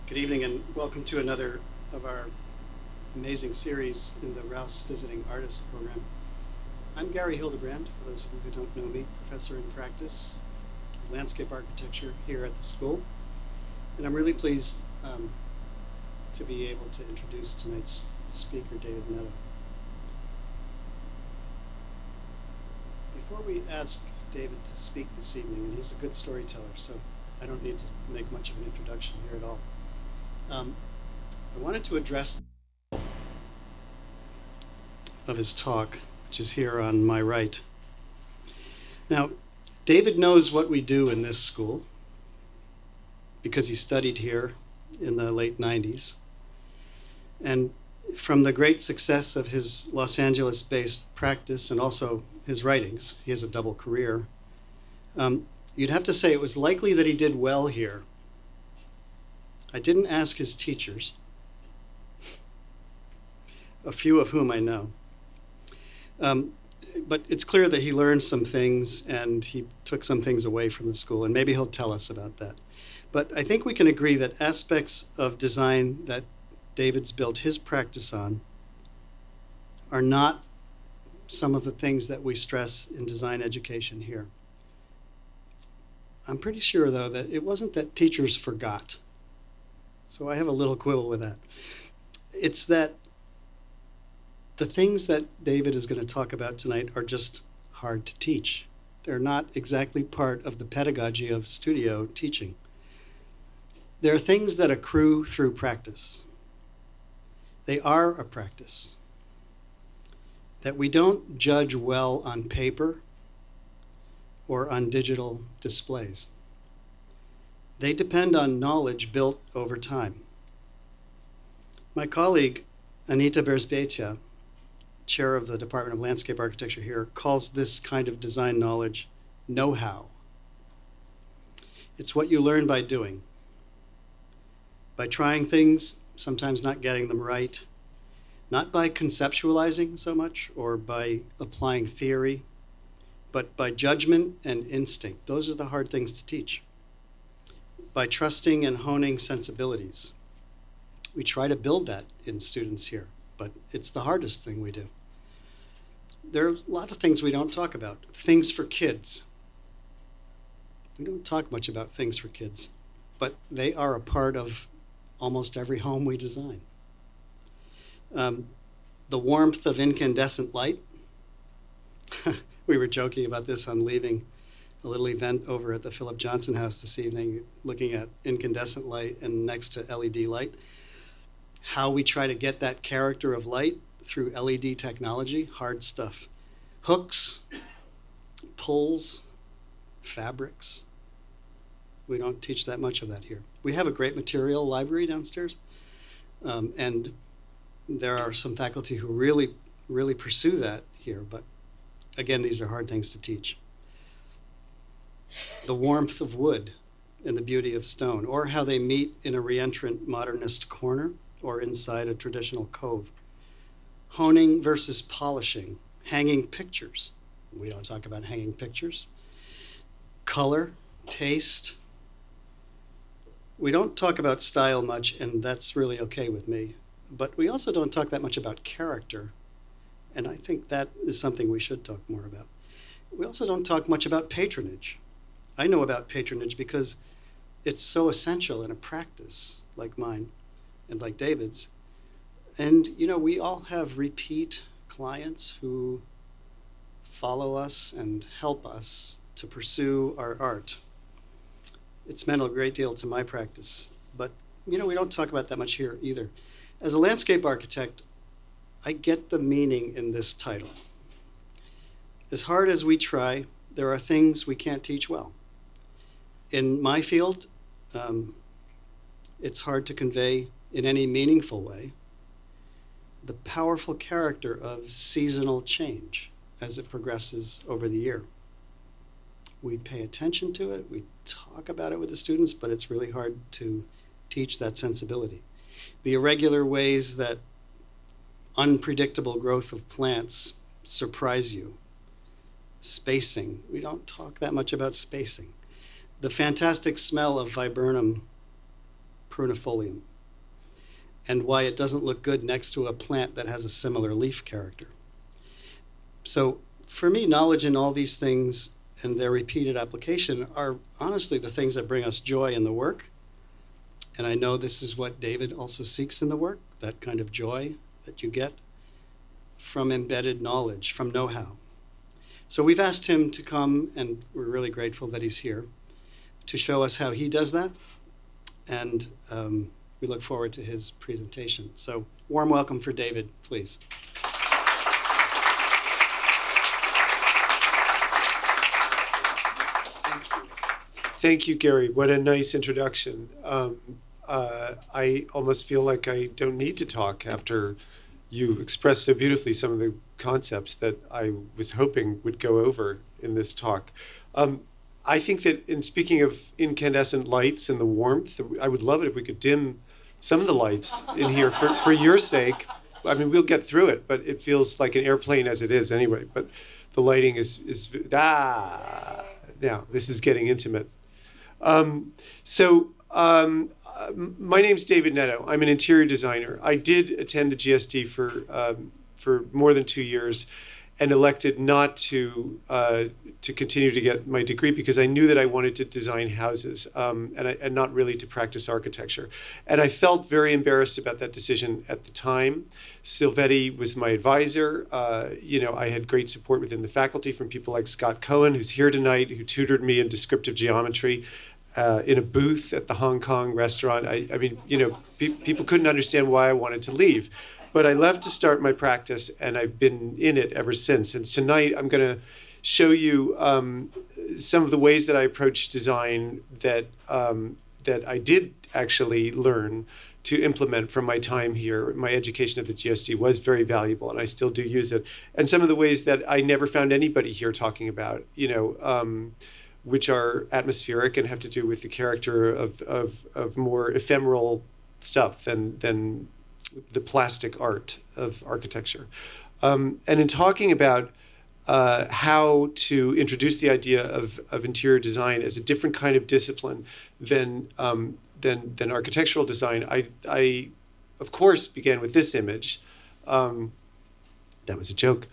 Good evening and welcome to another of our amazing series in the Rouse Visiting Artist Program. I'm Gary Hildebrand, for those of you who don't know me, professor in practice of landscape architecture here at the school. And I'm really pleased to be able to introduce tonight's speaker, David Netto. Before we ask David to speak this evening, and he's a good storyteller, so I don't need to make much of an introduction here at all. I wanted to address of his talk, which is here on my right. Now, David knows what we do in this school because he studied here in the late 90s. And from the great success of his Los Angeles-based practice and also his writings, he has a double career, you'd have to say it was likely that he did well here. I didn't ask his teachers, a few of whom I know. But it's clear that he learned some things and he took some things away from the school, and maybe he'll tell us about that. But I think we can agree that aspects of design that David's built his practice on are not some of the things that we stress in design education here. I'm pretty sure, though, that it wasn't that teachers forgot. So I have a little quibble with that. It's that the things that David is going to talk about tonight are just hard to teach. They're not exactly part of the pedagogy of studio teaching. There are things that accrue through practice. They are a practice that we don't judge well on paper or on digital displays. They depend on knowledge built over time. My colleague, Anita Berzbeitia, chair of the Department of Landscape Architecture here, calls this kind of design knowledge know-how. It's what you learn by doing, by trying things, sometimes not getting them right, not by conceptualizing so much or by applying theory, but by judgment and instinct. Those are the hard things to teach. By trusting and honing sensibilities. We try to build that in students here, but it's the hardest thing we do. There are a lot of things we don't talk about. Things for kids. We don't talk much about things for kids, but they are a part of almost every home we design. The warmth of incandescent light. We were joking about this on leaving a little event over at the Philip Johnson House this evening, looking at incandescent light and next to LED light. How we try to get that character of light through LED technology, hard stuff. Hooks, pulls, fabrics. We don't teach that much of that here. We have a great material library downstairs, and there are some faculty who really pursue that here, but again, these are hard things to teach. The warmth of wood and the beauty of stone, or how they meet in a reentrant modernist corner or inside a traditional cove. Honing versus polishing, hanging pictures. We don't talk about hanging pictures. Color, taste. We don't talk about style much, and that's really okay with me. But we also don't talk that much about character, and I think that is something we should talk more about. We also don't talk much about patronage. I know about patronage because it's so essential in a practice like mine and like David's. And, you know, we all have repeat clients who follow us and help us to pursue our art. It's meant a great deal to my practice, but, you know, we don't talk about that much here either. As a landscape architect, I get the meaning in this title. As hard as we try, there are things we can't teach well. In my field, it's hard to convey in any meaningful way the powerful character of seasonal change as it progresses over the year. We pay attention to it, we talk about it with the students, but it's really hard to teach that sensibility. The irregular ways that unpredictable growth of plants surprise you. Spacing, we don't talk that much about spacing. The fantastic smell of viburnum prunifolium, and why it doesn't look good next to a plant that has a similar leaf character. So for me, knowledge in all these things and their repeated application are honestly the things that bring us joy in the work. And I know this is what David also seeks in the work, that kind of joy that you get from embedded knowledge, from know-how. So we've asked him to come, and we're really grateful that he's here, to show us how he does that. And we look forward to his presentation. So warm welcome for David, please. Thank you, Gary. What a nice introduction. I almost feel like I don't need to talk after you expressed so beautifully some of the concepts that I was hoping would go over in this talk. I think that in speaking of incandescent lights and the warmth, I would love it if we could dim some of the lights in here for your sake. I mean, we'll get through it, but it feels like an airplane as it is anyway. But the lighting is now this is getting intimate. My name's David Netto. I'm an interior designer. I did attend the GSD for more than 2 years, and elected not to continue to get my degree because I knew that I wanted to design houses and not really to practice architecture. And I felt very embarrassed about that decision at the time. Silvetti was my advisor. I had great support within the faculty from people like Scott Cohen, who's here tonight, who tutored me in descriptive geometry. In a booth at the Hong Kong restaurant. People couldn't understand why I wanted to leave. But I left to start my practice, and I've been in it ever since. And tonight I'm going to show you some of the ways that I approach design that I did actually learn to implement from my time here. My education at the GSD was very valuable, and I still do use it. And some of the ways that I never found anybody here talking about, which are atmospheric and have to do with the character of more ephemeral stuff than the plastic art of architecture. And in talking about how to introduce the idea of interior design as a different kind of discipline than architectural design, I of course began with this image. That was a joke.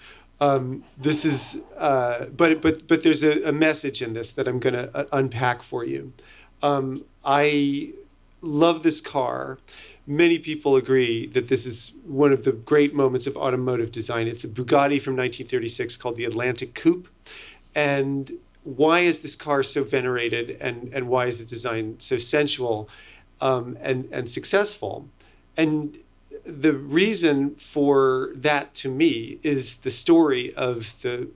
This is, but there's a message in this that I'm going to unpack for you. I love this car. Many people agree that this is one of the great moments of automotive design. It's a Bugatti from 1936 called the Atlantic Coupe. And why is this car so venerated, and why is it designed so sensual and successful? And the reason for that, to me, is the story of the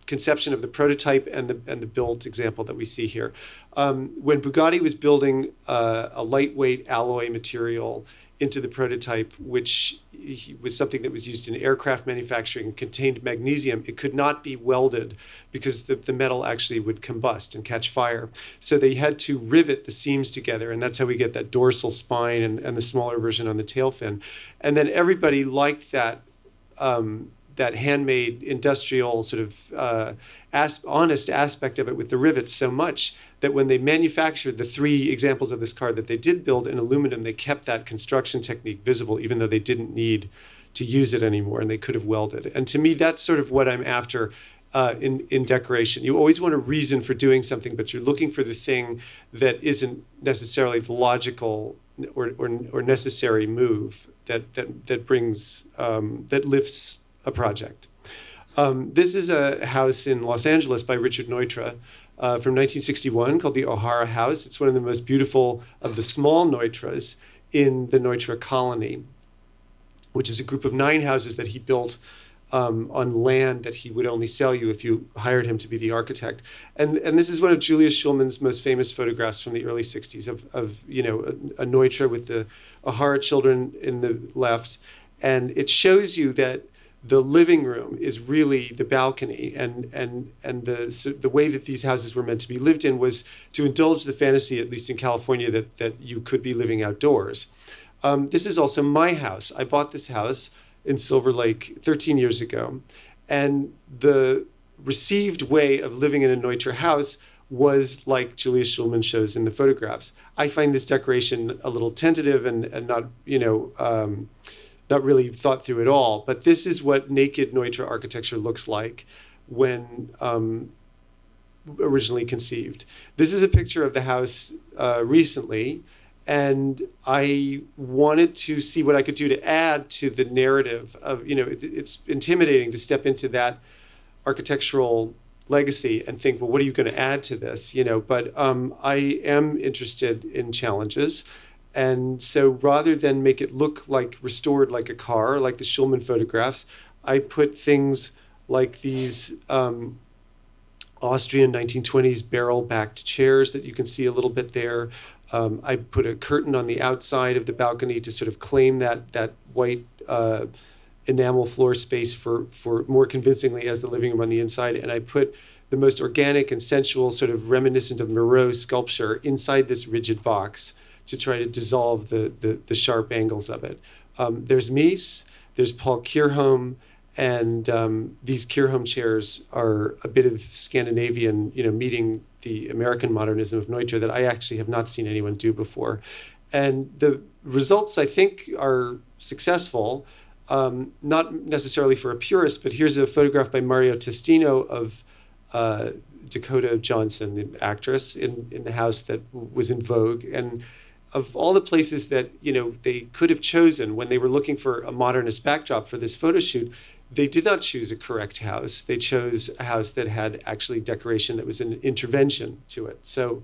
conception of the prototype and the built example that we see here. When Bugatti was building a lightweight alloy material into the prototype, which was something that was used in aircraft manufacturing and contained magnesium, it could not be welded because the metal actually would combust and catch fire. So they had to rivet the seams together, and that's how we get that dorsal spine and the smaller version on the tail fin. And then everybody liked that handmade industrial sort of honest aspect of it with the rivets so much that when they manufactured the 3 examples of this car that they did build in aluminum, they kept that construction technique visible, even though they didn't need to use it anymore and they could have welded. And to me, that's sort of what I'm after in decoration. You always want a reason for doing something, but you're looking for the thing that isn't necessarily the logical or necessary move that brings, that lifts a project. This is a house in Los Angeles by Richard Neutra from 1961 called the OHara House. It's one of the most beautiful of the small Neutras in the Neutra colony, which is a group of 9 houses that he built on land that he would only sell you if you hired him to be the architect. And this is one of Julius Schulman's most famous photographs from the early 60s of a Neutra with the OHara children in the left. And it shows you that the living room is really the balcony, and the way that these houses were meant to be lived in was to indulge the fantasy, at least in California, that you could be living outdoors. This is also my house. I bought this house in Silver Lake 13 years ago, and the received way of living in a Neutra house was like Julia Schulman shows in the photographs. I find this decoration a little tentative and not, not really thought through at all. But this is what naked Neutra architecture looks like when originally conceived. This is a picture of the house recently, and I wanted to see what I could do to add to the narrative of, it's intimidating to step into that architectural legacy and think, well, what are you going to add to this? But I am interested in challenges. And so rather than make it look like restored like a car, like the Schulman photographs, I put things like these Austrian 1920s barrel-backed chairs that you can see a little bit there. I put a curtain on the outside of the balcony to sort of claim that white enamel floor space for more convincingly as the living room on the inside. And I put the most organic and sensual, sort of reminiscent of Moreau sculpture inside this rigid box to try to dissolve the sharp angles of it. There's Mies, there's Paul Kierholm, and these Kierholm chairs are a bit of Scandinavian, meeting the American modernism of Neutra that I actually have not seen anyone do before. And the results, I think, are successful, not necessarily for a purist, but here's a photograph by Mario Testino of Dakota Johnson, the actress, in the house that was in vogue. And of all the places that, they could have chosen when they were looking for a modernist backdrop for this photo shoot, they did not choose a correct house. They chose a house that had actually decoration that was an intervention to it. So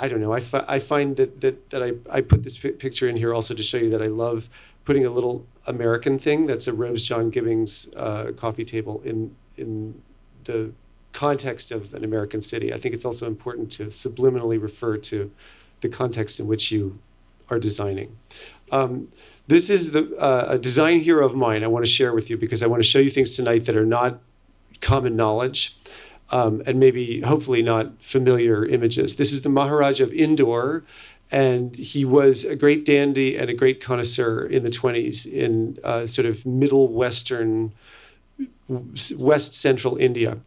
I don't know. I find that I put this picture in here also to show you that I love putting a little American thing that's a Rose John Gibbings coffee table in the context of an American city. I think it's also important to subliminally refer to the context in which you are designing. This is a design hero of mine I want to share with you because I want to show you things tonight that are not common knowledge and maybe, hopefully, not familiar images. This is the Maharaja of Indore, and he was a great dandy and a great connoisseur in the 20s in sort of middle western, west central India.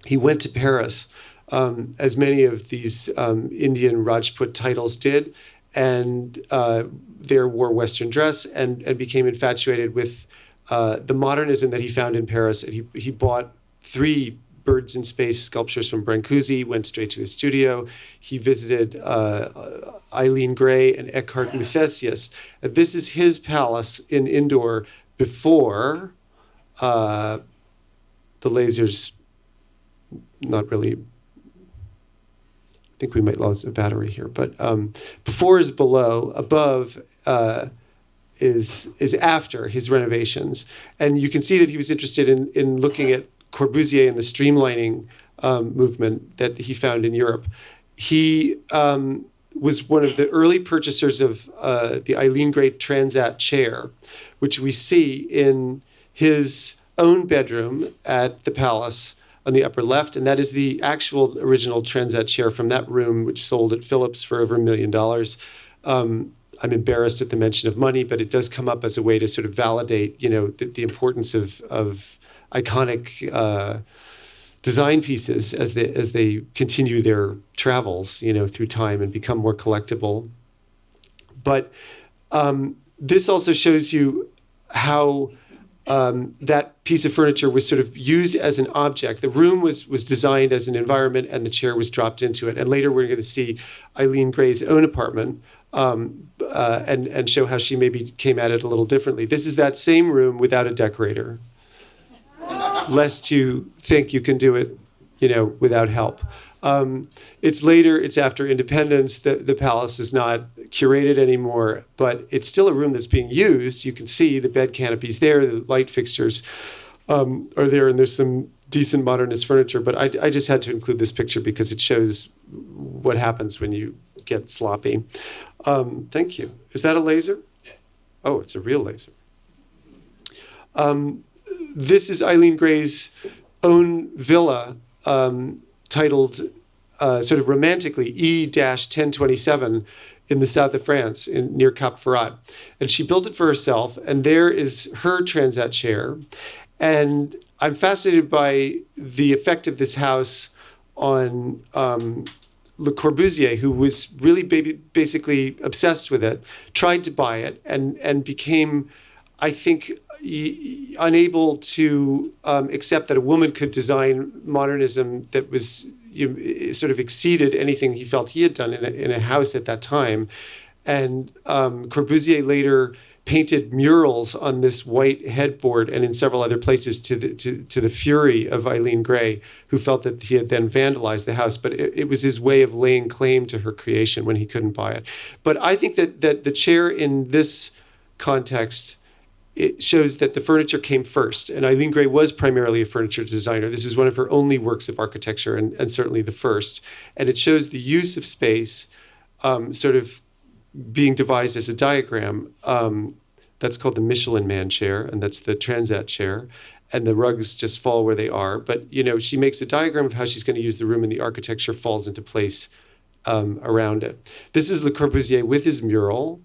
He went to Paris, as many of these Indian Rajput titles did, and there wore Western dress and became infatuated with the modernism that he found in Paris. And he bought 3 birds in space sculptures from Brancusi, went straight to his studio. He visited Eileen Grey and Eckhart Muthesius. And this is his palace in Indore before the lasers, not really. I think we might lose a battery here, but before is below, above is after his renovations. And you can see that he was interested in looking at Corbusier and the streamlining movement that he found in Europe. He was one of the early purchasers of the Eileen Grey Transat chair, which we see in his own bedroom at the palace on the upper left, and that is the actual original Transat chair from that room, which sold at Phillips for over $1 million. I'm embarrassed at the mention of money, but it does come up as a way to sort of validate, the importance of iconic design pieces as they continue their travels, through time and become more collectible. But this also shows you how that piece of furniture was sort of used as an object. The room was designed as an environment, and the chair was dropped into it. And later we're going to see Eileen Grey's own apartment and show how she maybe came at it a little differently. This is that same room without a decorator, lest you think you can do it, without help. It's after independence. The palace is not curated anymore, but it's still a room that's being used. You can see the bed canopies there, the light fixtures are there, and there's some decent modernist furniture. But I just had to include this picture because it shows what happens when you get sloppy. Thank you. Is that a laser? Yeah. Oh, it's a real laser. This is Eileen Grey's own villa, titled sort of romantically E-1027 in the south of France, near Cap Ferrat. And she built it for herself, and there is her Transat chair. And I'm fascinated by the effect of this house on Le Corbusier, who was really basically obsessed with it, tried to buy it, and became, I think, unable to accept that a woman could design modernism that was sort of exceeded anything he felt he had done in a house at that time. And Corbusier later painted murals on this white headboard and in several other places to the fury of Eileen Grey, who felt that he had then vandalized the house. But it was his way of laying claim to her creation when he couldn't buy it. But I think that the chair in this context, it shows that the furniture came first. And Eileen Grey was primarily a furniture designer. This is one of her only works of architecture, and certainly the first. And it shows the use of space sort of being devised as a diagram. That's called the Michelin Man chair, and that's the Transat chair. And the rugs just fall where they are. But, she makes a diagram of how she's going to use the room, and the architecture falls into place around it. This is Le Corbusier with his mural,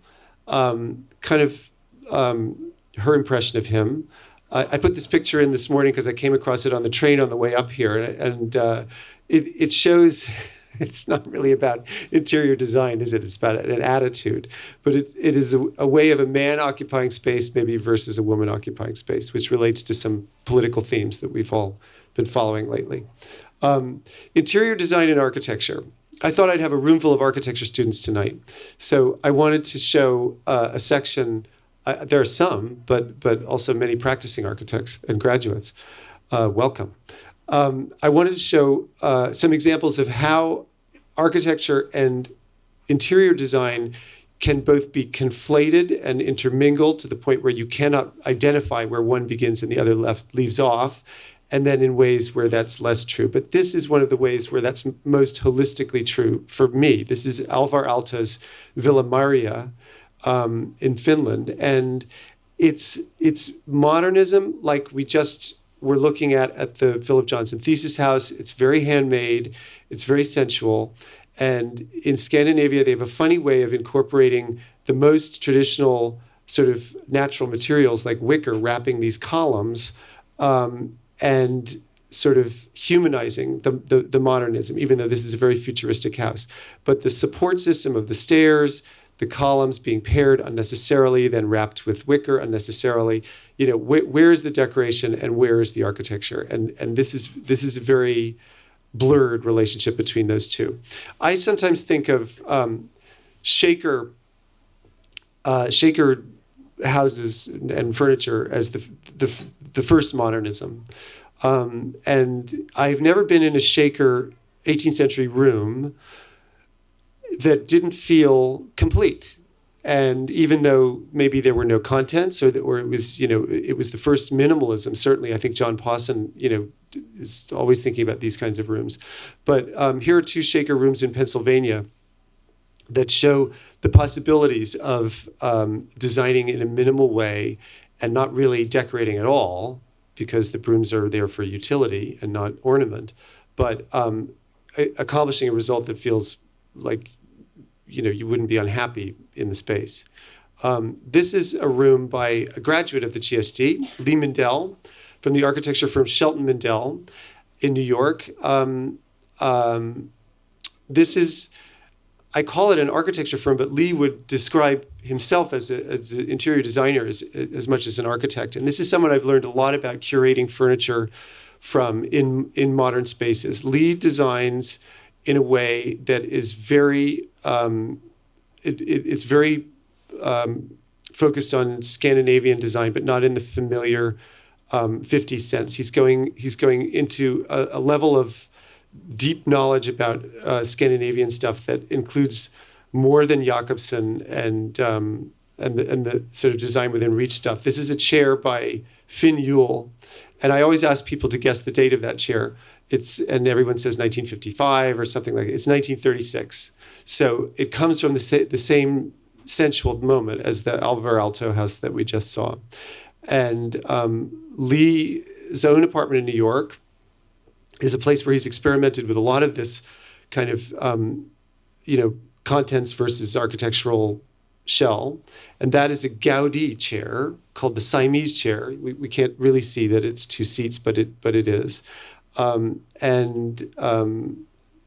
her impression of him. I put this picture in this morning because I came across it on the train on the way up here. And it shows, it's not really about interior design, is it? It's about an attitude. But it is a way of a man occupying space maybe versus a woman occupying space, which relates to some political themes that we've all been following lately. Interior design and architecture. I thought I'd have a room full of architecture students tonight. So I wanted to show a section. There are some, but also many practicing architects and graduates. Welcome. I wanted to show some examples of how architecture and interior design can both be conflated and intermingled to the point where you cannot identify where one begins and the other leaves off, and then in ways where that's less true. But this is one of the ways where that's most holistically true for me. This is Alvar Aalto's Villa Maria in Finland, and it's modernism like we just were looking at the Philip Johnson Thesis House. It's very handmade, it's very sensual, and in Scandinavia they have a funny way of incorporating the most traditional sort of natural materials like wicker, wrapping these columns and sort of humanizing the modernism, even though this is a very futuristic house. But the support system of the stairs, the columns being paired unnecessarily, then wrapped with wicker unnecessarily. Where is the decoration and where is the architecture? And this is a very blurred relationship between those two. I sometimes think of shaker houses and furniture as the first modernism. And I've never been in a shaker 18th century room that didn't feel complete. And even though maybe there were no contents or it was, it was the first minimalism, certainly I think John Pawson, is always thinking about these kinds of rooms. But here are two shaker rooms in Pennsylvania that show the possibilities of designing in a minimal way and not really decorating at all, because the rooms are there for utility and not ornament, but accomplishing a result that feels like you wouldn't be unhappy in the space. This is a room by a graduate of the GSD, Lee Mindell, from the architecture firm Shelton Mindell in New York. This is, I call it an architecture firm, but Lee would describe himself as an interior designer as much as an architect. And this is someone I've learned a lot about curating furniture from in modern spaces. Lee designs in a way that is very, it's very focused on Scandinavian design, but not in the familiar 50s sense. He's going into a level of deep knowledge about Scandinavian stuff that includes more than Jakobsen and the sort of design within reach stuff. This is a chair by Finn Juhl, and I always ask people to guess the date of that chair. And everyone says 1955 or something like that. It's 1936. So it comes from the same sensual moment as the Alvar Aalto house that we just saw. And Lee's own apartment in New York is a place where he's experimented with a lot of this kind of, contents versus architectural shell. And that is a Gaudi chair called the Siamese Chair. We can't really see that it's two seats, but it is. and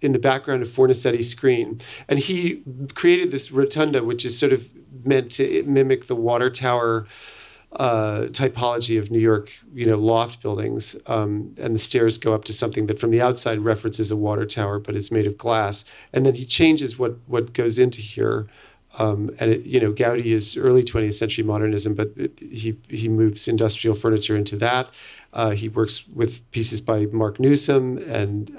in the background a Fornasetti screen. And he created this rotunda, which is sort of meant to mimic the water tower typology of New York, loft buildings. And the stairs go up to something that from the outside references a water tower, but is made of glass. And then he changes what goes into here. And Gaudi is early 20th century modernism, but he moves industrial furniture into that. He works with pieces by Mark Newsom and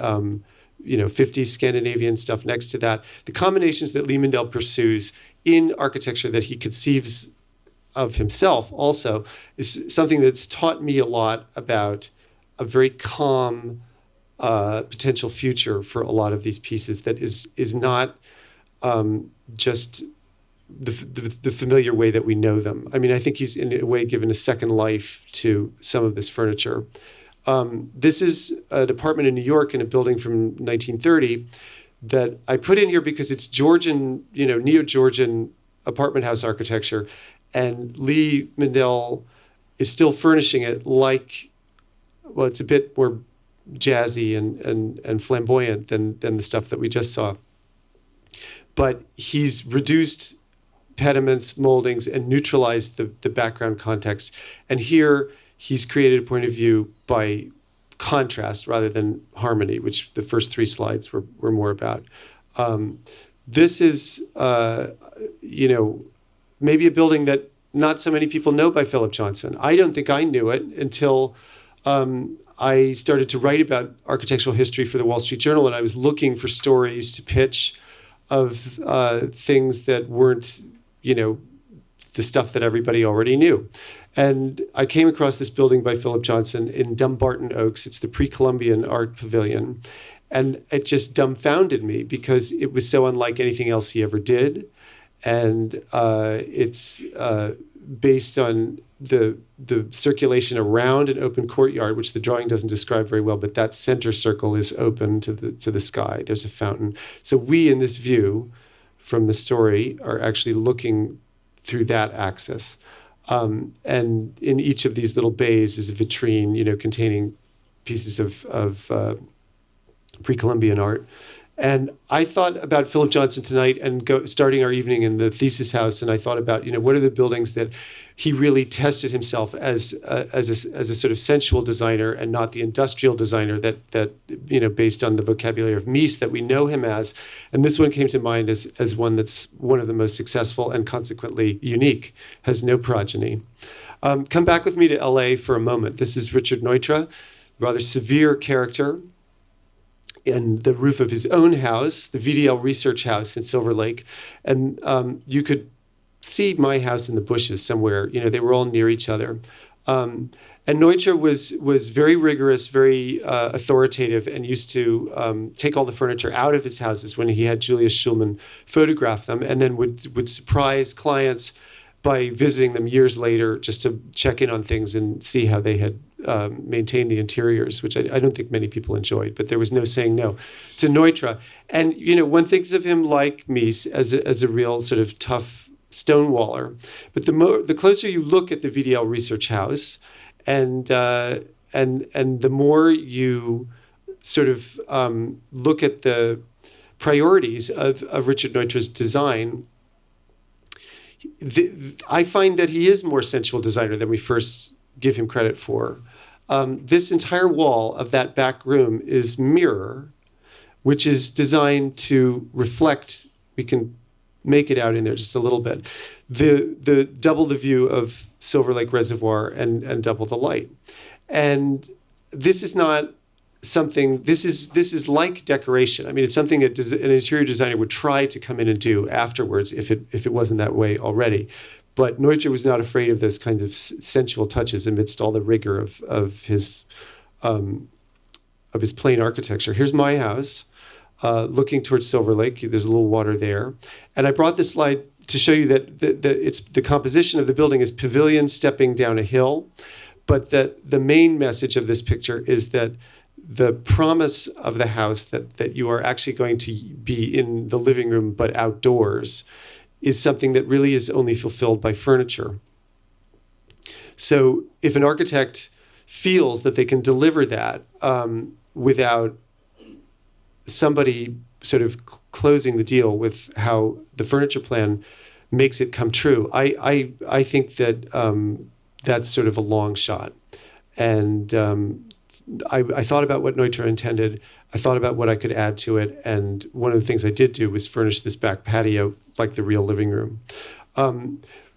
50s Scandinavian stuff next to that. The combinations that Lee Mindell pursues in architecture that he conceives of himself also is something that's taught me a lot about a very calm potential future for a lot of these pieces that is not just the familiar way that we know them. I mean, I think he's in a way given a second life to some of this furniture. This is an apartment in New York in a building from 1930 that I put in here because it's Georgian, Neo-Georgian apartment house architecture. And Lee Mindell is still furnishing it it's a bit more jazzy and flamboyant than the stuff that we just saw. But he's reduced pediments, moldings, and neutralized the background context. And here he's created a point of view by contrast rather than harmony, which the first three slides were more about. This is, maybe a building that not so many people know by Philip Johnson. I don't think I knew it until I started to write about architectural history for the Wall Street Journal, and I was looking for stories to pitch of things that weren't, the stuff that everybody already knew. And I came across this building by Philip Johnson in Dumbarton Oaks. It's the pre-Columbian art pavilion. And it just dumbfounded me because it was so unlike anything else he ever did. And it's based on the circulation around an open courtyard, which the drawing doesn't describe very well, but that center circle is open to the sky. There's a fountain. So we, in this view from the story, are actually looking through that axis. And in each of these little bays is a vitrine, containing pieces of pre-Columbian art. And I thought about Philip Johnson tonight and starting our evening in the thesis house. And I thought about, what are the buildings that he really tested himself as a sort of sensual designer and not the industrial designer that based on the vocabulary of Mies that we know him as. And this one came to mind as one that's one of the most successful and consequently unique, has no progeny. Come back with me to LA for a moment. This is Richard Neutra, rather severe character, in the roof of his own house, the VDL Research House in Silver Lake. And you could see my house in the bushes somewhere. They were all near each other. And Neutra was very rigorous, very authoritative, and used to take all the furniture out of his houses when he had Julius Schulman photograph them, and then would surprise clients by visiting them years later just to check in on things and see how they had maintained the interiors, which I don't think many people enjoyed, but there was no saying no to Neutra. And, one thinks of him like Mies as a real sort of tough stonewaller. But the closer you look at the VDL Research House and the more you sort of look at the priorities of Richard Neutra's design, I find that he is more sensual designer than we first give him credit for. This entire wall of that back room is mirror, which is designed to reflect. We can make it out in there just a little bit. The double the view of Silver Lake Reservoir and double the light. And this is not something. This is like decoration. I mean, it's something that an interior designer would try to come in and do afterwards if it wasn't that way already. But Neutra was not afraid of those kinds of sensual touches amidst all the rigor of his plain architecture. Here's my house, looking towards Silver Lake. There's a little water there, and I brought this slide to show you that the composition of the building is pavilion stepping down a hill, but that the main message of this picture is that the promise of the house that you are actually going to be in the living room but outdoors is something that really is only fulfilled by furniture. So if an architect feels that they can deliver that without somebody sort of closing the deal with how the furniture plan makes it come true. I think that that's sort of a long shot. And I thought about what Neutra intended. I thought about what I could add to it. And one of the things I did do was furnish this back patio like the real living room.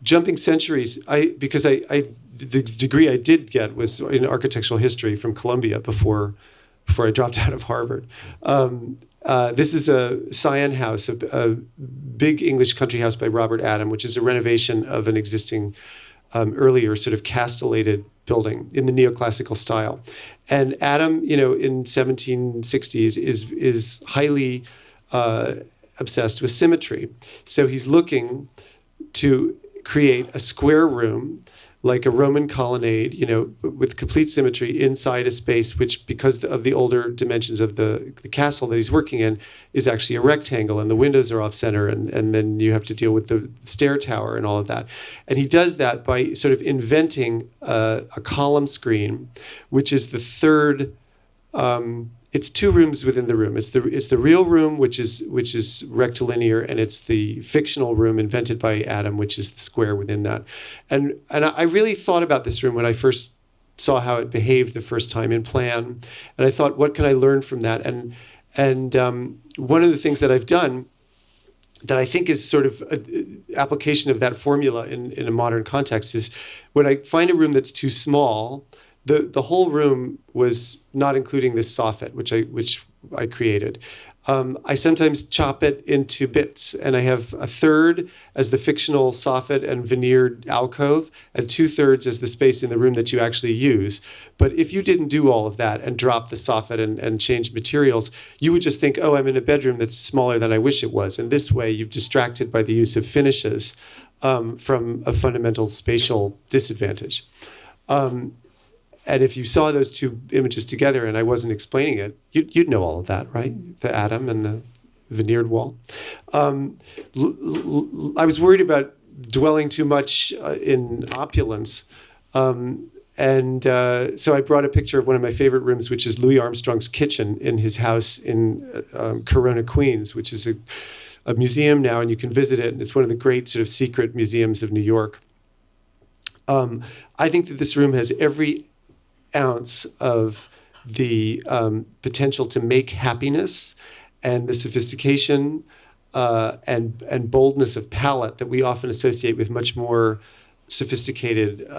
Jumping centuries, because the degree I did get was in architectural history from Columbia before I dropped out of Harvard. This is a Scion house, a big English country house by Robert Adam, which is a renovation of an existing earlier sort of castellated building in the neoclassical style. And Adam, in 1760s is highly obsessed with symmetry. So he's looking to create a square room like a Roman colonnade, with complete symmetry inside a space which, because of the older dimensions of the castle that he's working in, is actually a rectangle, and the windows are off center, and then you have to deal with the stair tower and all of that. And he does that by sort of inventing a column screen, which is the third. It's two rooms within the room. It's the real room, which is rectilinear, and it's the fictional room invented by Adam, which is the square within that. And I really thought about this room when I first saw how it behaved the first time in plan, and I thought, what can I learn from that? And one of the things that I've done that I think is sort of an application of that formula in a modern context is when I find a room that's too small. The whole room was not including this soffit, which I created. I sometimes chop it into bits, and I have a third as the fictional soffit and veneered alcove, and 2/3 as the space in the room that you actually use. But if you didn't do all of that and drop the soffit and change materials, you would just think, oh, I'm in a bedroom that's smaller than I wish it was. And this way, you've distracted by the use of finishes from a fundamental spatial disadvantage. And if you saw those two images together and I wasn't explaining it, you'd know all of that, right? The atom and the veneered wall. I was worried about dwelling too much in opulence. So I brought a picture of one of my favorite rooms, which is Louis Armstrong's kitchen in his house in Corona, Queens, which is a museum now, and you can visit it. And it's one of the great sort of secret museums of New York. I think that this room has every ounce of the potential to make happiness and the sophistication and boldness of palette that we often associate with much more sophisticated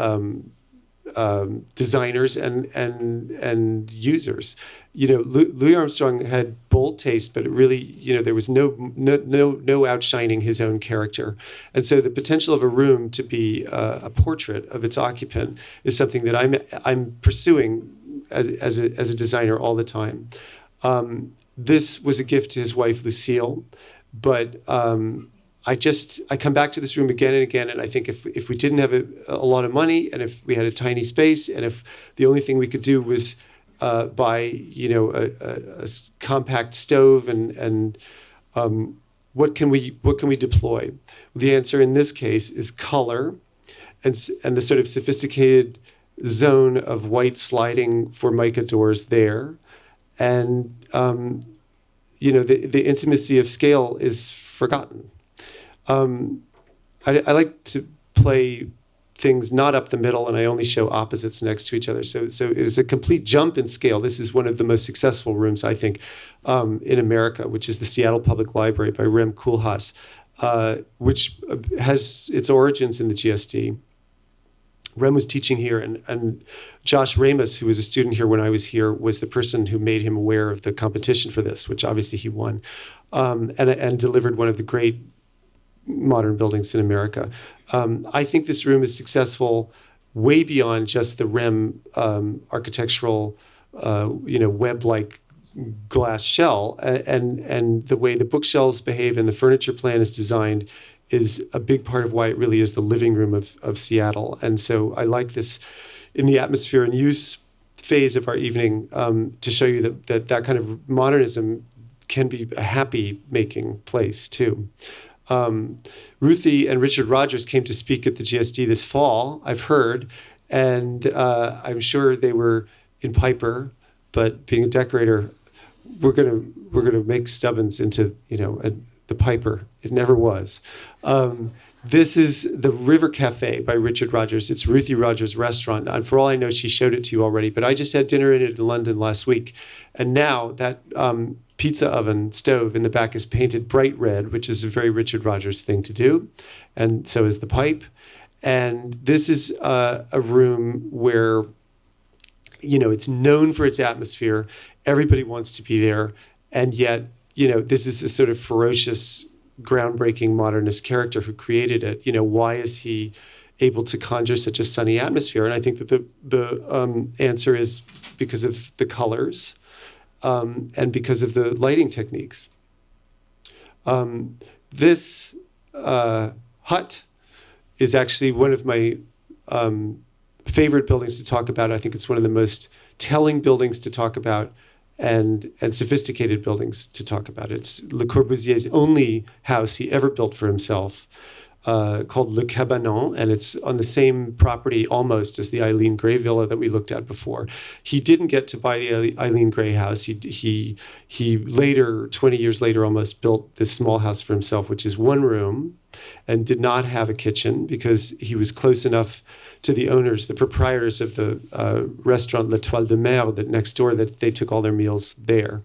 designers and users. Louis Armstrong had bold taste, but it really, there was no outshining his own character. And so the potential of a room to be a portrait of its occupant is something that I'm pursuing as a designer all the time. This was a gift to his wife, Lucille, but I come back to this room again and again, and I think if we didn't have a lot of money, and if we had a tiny space, and if the only thing we could do was buy a compact stove, and what can we deploy? The answer in this case is color, and the sort of sophisticated zone of white sliding Formica doors there, and the intimacy of scale is forgotten. I like to play things not up the middle, and I only show opposites next to each other. So it is a complete jump in scale. This is one of the most successful rooms, I think, in America, which is the Seattle Public Library by Rem Koolhaas, which has its origins in the GSD. Rem was teaching here, and Josh Ramus, who was a student here when I was here, was the person who made him aware of the competition for this, which obviously he won, and delivered one of the great modern buildings in America. I think this room is successful way beyond just the Rem architectural, web-like glass shell, and the way the bookshelves behave and the furniture plan is designed is a big part of why it really is the living room of Seattle. And so I like this in the atmosphere and use phase of our evening to show you that kind of modernism can be a happy making place too. Ruthie and Richard Rogers came to speak at the GSD this fall, I've heard, and I'm sure they were in Piper but being a decorator, we're gonna make Stubbins into the Piper. It never was. This is the River Cafe by Richard Rogers. It's Ruthie Rogers' restaurant. And for all I know, she showed it to you already. But I just had dinner in it in London last week. And now that pizza oven stove in the back is painted bright red, which is a very Richard Rogers thing to do. And so is the pipe. And this is a room where, it's known for its atmosphere. Everybody wants to be there. And yet, this is a sort of ferocious, groundbreaking modernist character who created it. Why is he able to conjure such a sunny atmosphere? And I think that the answer is because of the colors and because of the lighting techniques. This hut is actually one of my favorite buildings to talk about. I think it's one of the most telling buildings to talk about and sophisticated buildings to talk about. It's Le Corbusier's only house he ever built for himself, called Le Cabanon, and it's on the same property almost as the Eileen Grey villa that we looked at before. He didn't get to buy the Eileen Grey house. He later, 20 years later, almost built this small house for himself, which is one room and did not have a kitchen because he was close enough to the owners, the proprietors of the restaurant L'Étoile de Mer that next door, that they took all their meals there.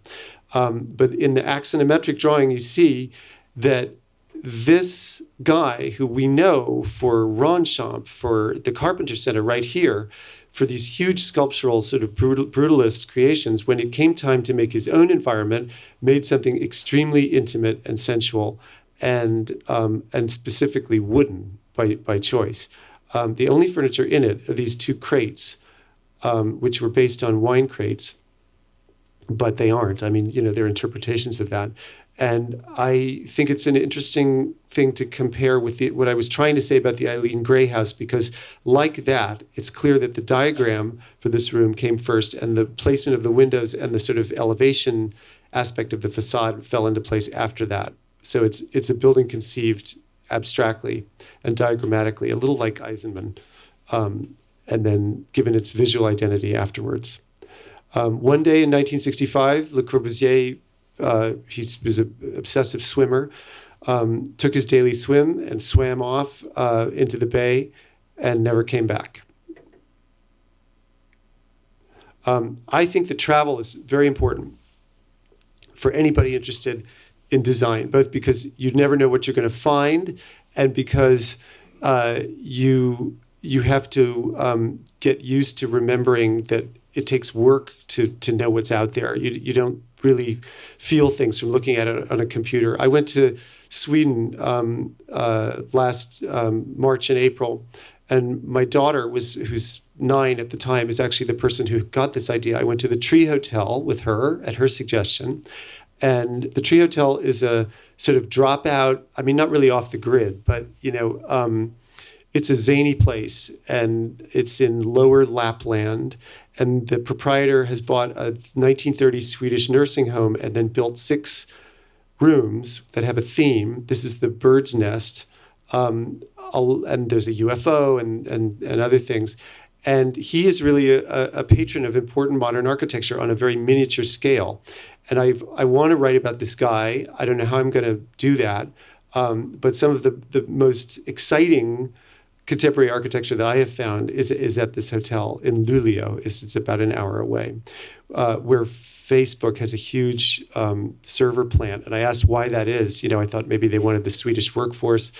But in the axonometric drawing, you see that this guy, who we know for Ronchamp, for the Carpenter Center right here, for these huge sculptural sort of brutalist creations, when it came time to make his own environment, made something extremely intimate and sensual and specifically wooden by choice. The only furniture in it are these two crates, which were based on wine crates, but they aren't. I mean, they're interpretations of that. And I think it's an interesting thing to compare with what I was trying to say about the Eileen Grey house, because like that, it's clear that the diagram for this room came first, and the placement of the windows and the sort of elevation aspect of the facade fell into place after that. So it's a building conceived abstractly and diagrammatically, a little like Eisenman, and then given its visual identity afterwards. One day in 1965, Le Corbusier, he was an obsessive swimmer, took his daily swim and swam off into the bay and never came back. I think that travel is very important for anybody interested in design, both because you never know what you're going to find and because you have to get used to remembering that it takes work to know what's out there. You don't really feel things from looking at it on a computer. I went to Sweden last March and April, and my daughter, who's 9 at the time, is actually the person who got this idea. I went to the Tree Hotel with her at her suggestion, and the Tree Hotel is a sort of dropout. I mean, not really off the grid, but it's a zany place, and it's in Lower Lapland. And the proprietor has bought a 1930s Swedish nursing home and then built 6 rooms that have a theme. This is the bird's nest, and there's a UFO and other things. And he is really a patron of important modern architecture on a very miniature scale. And I want to write about this guy. I don't know how I'm going to do that, but some of the most exciting contemporary architecture that I have found is at this hotel in Luleå. It's about an hour away, where Facebook has a huge server plant. And I asked why that is. I thought maybe they wanted the Swedish workforce.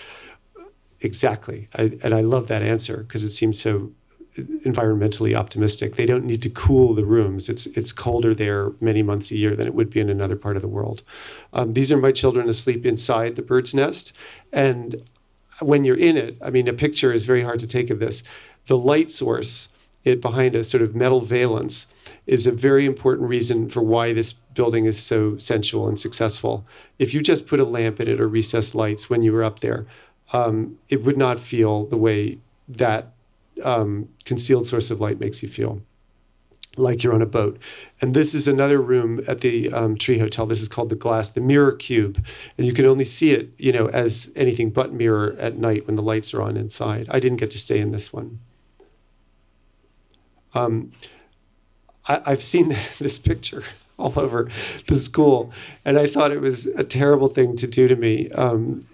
Exactly. And I love that answer because it seems so environmentally optimistic. They don't need to cool the rooms. It's colder there many months a year than it would be in another part of the world. These are my children asleep inside the bird's nest. And when you're in it, I mean, a picture is very hard to take of this. The light source behind a sort of metal valance is a very important reason for why this building is so sensual and successful. If you just put a lamp in it or recessed lights when you were up there, it would not feel the way that concealed source of light makes you feel, like you're on a boat. And this is another room at the Tree Hotel. This is called the Mirror Cube. And you can only see it, as anything but mirror at night when the lights are on inside. I didn't get to stay in this one. I've seen this picture all over the school, and I thought it was a terrible thing to do to me,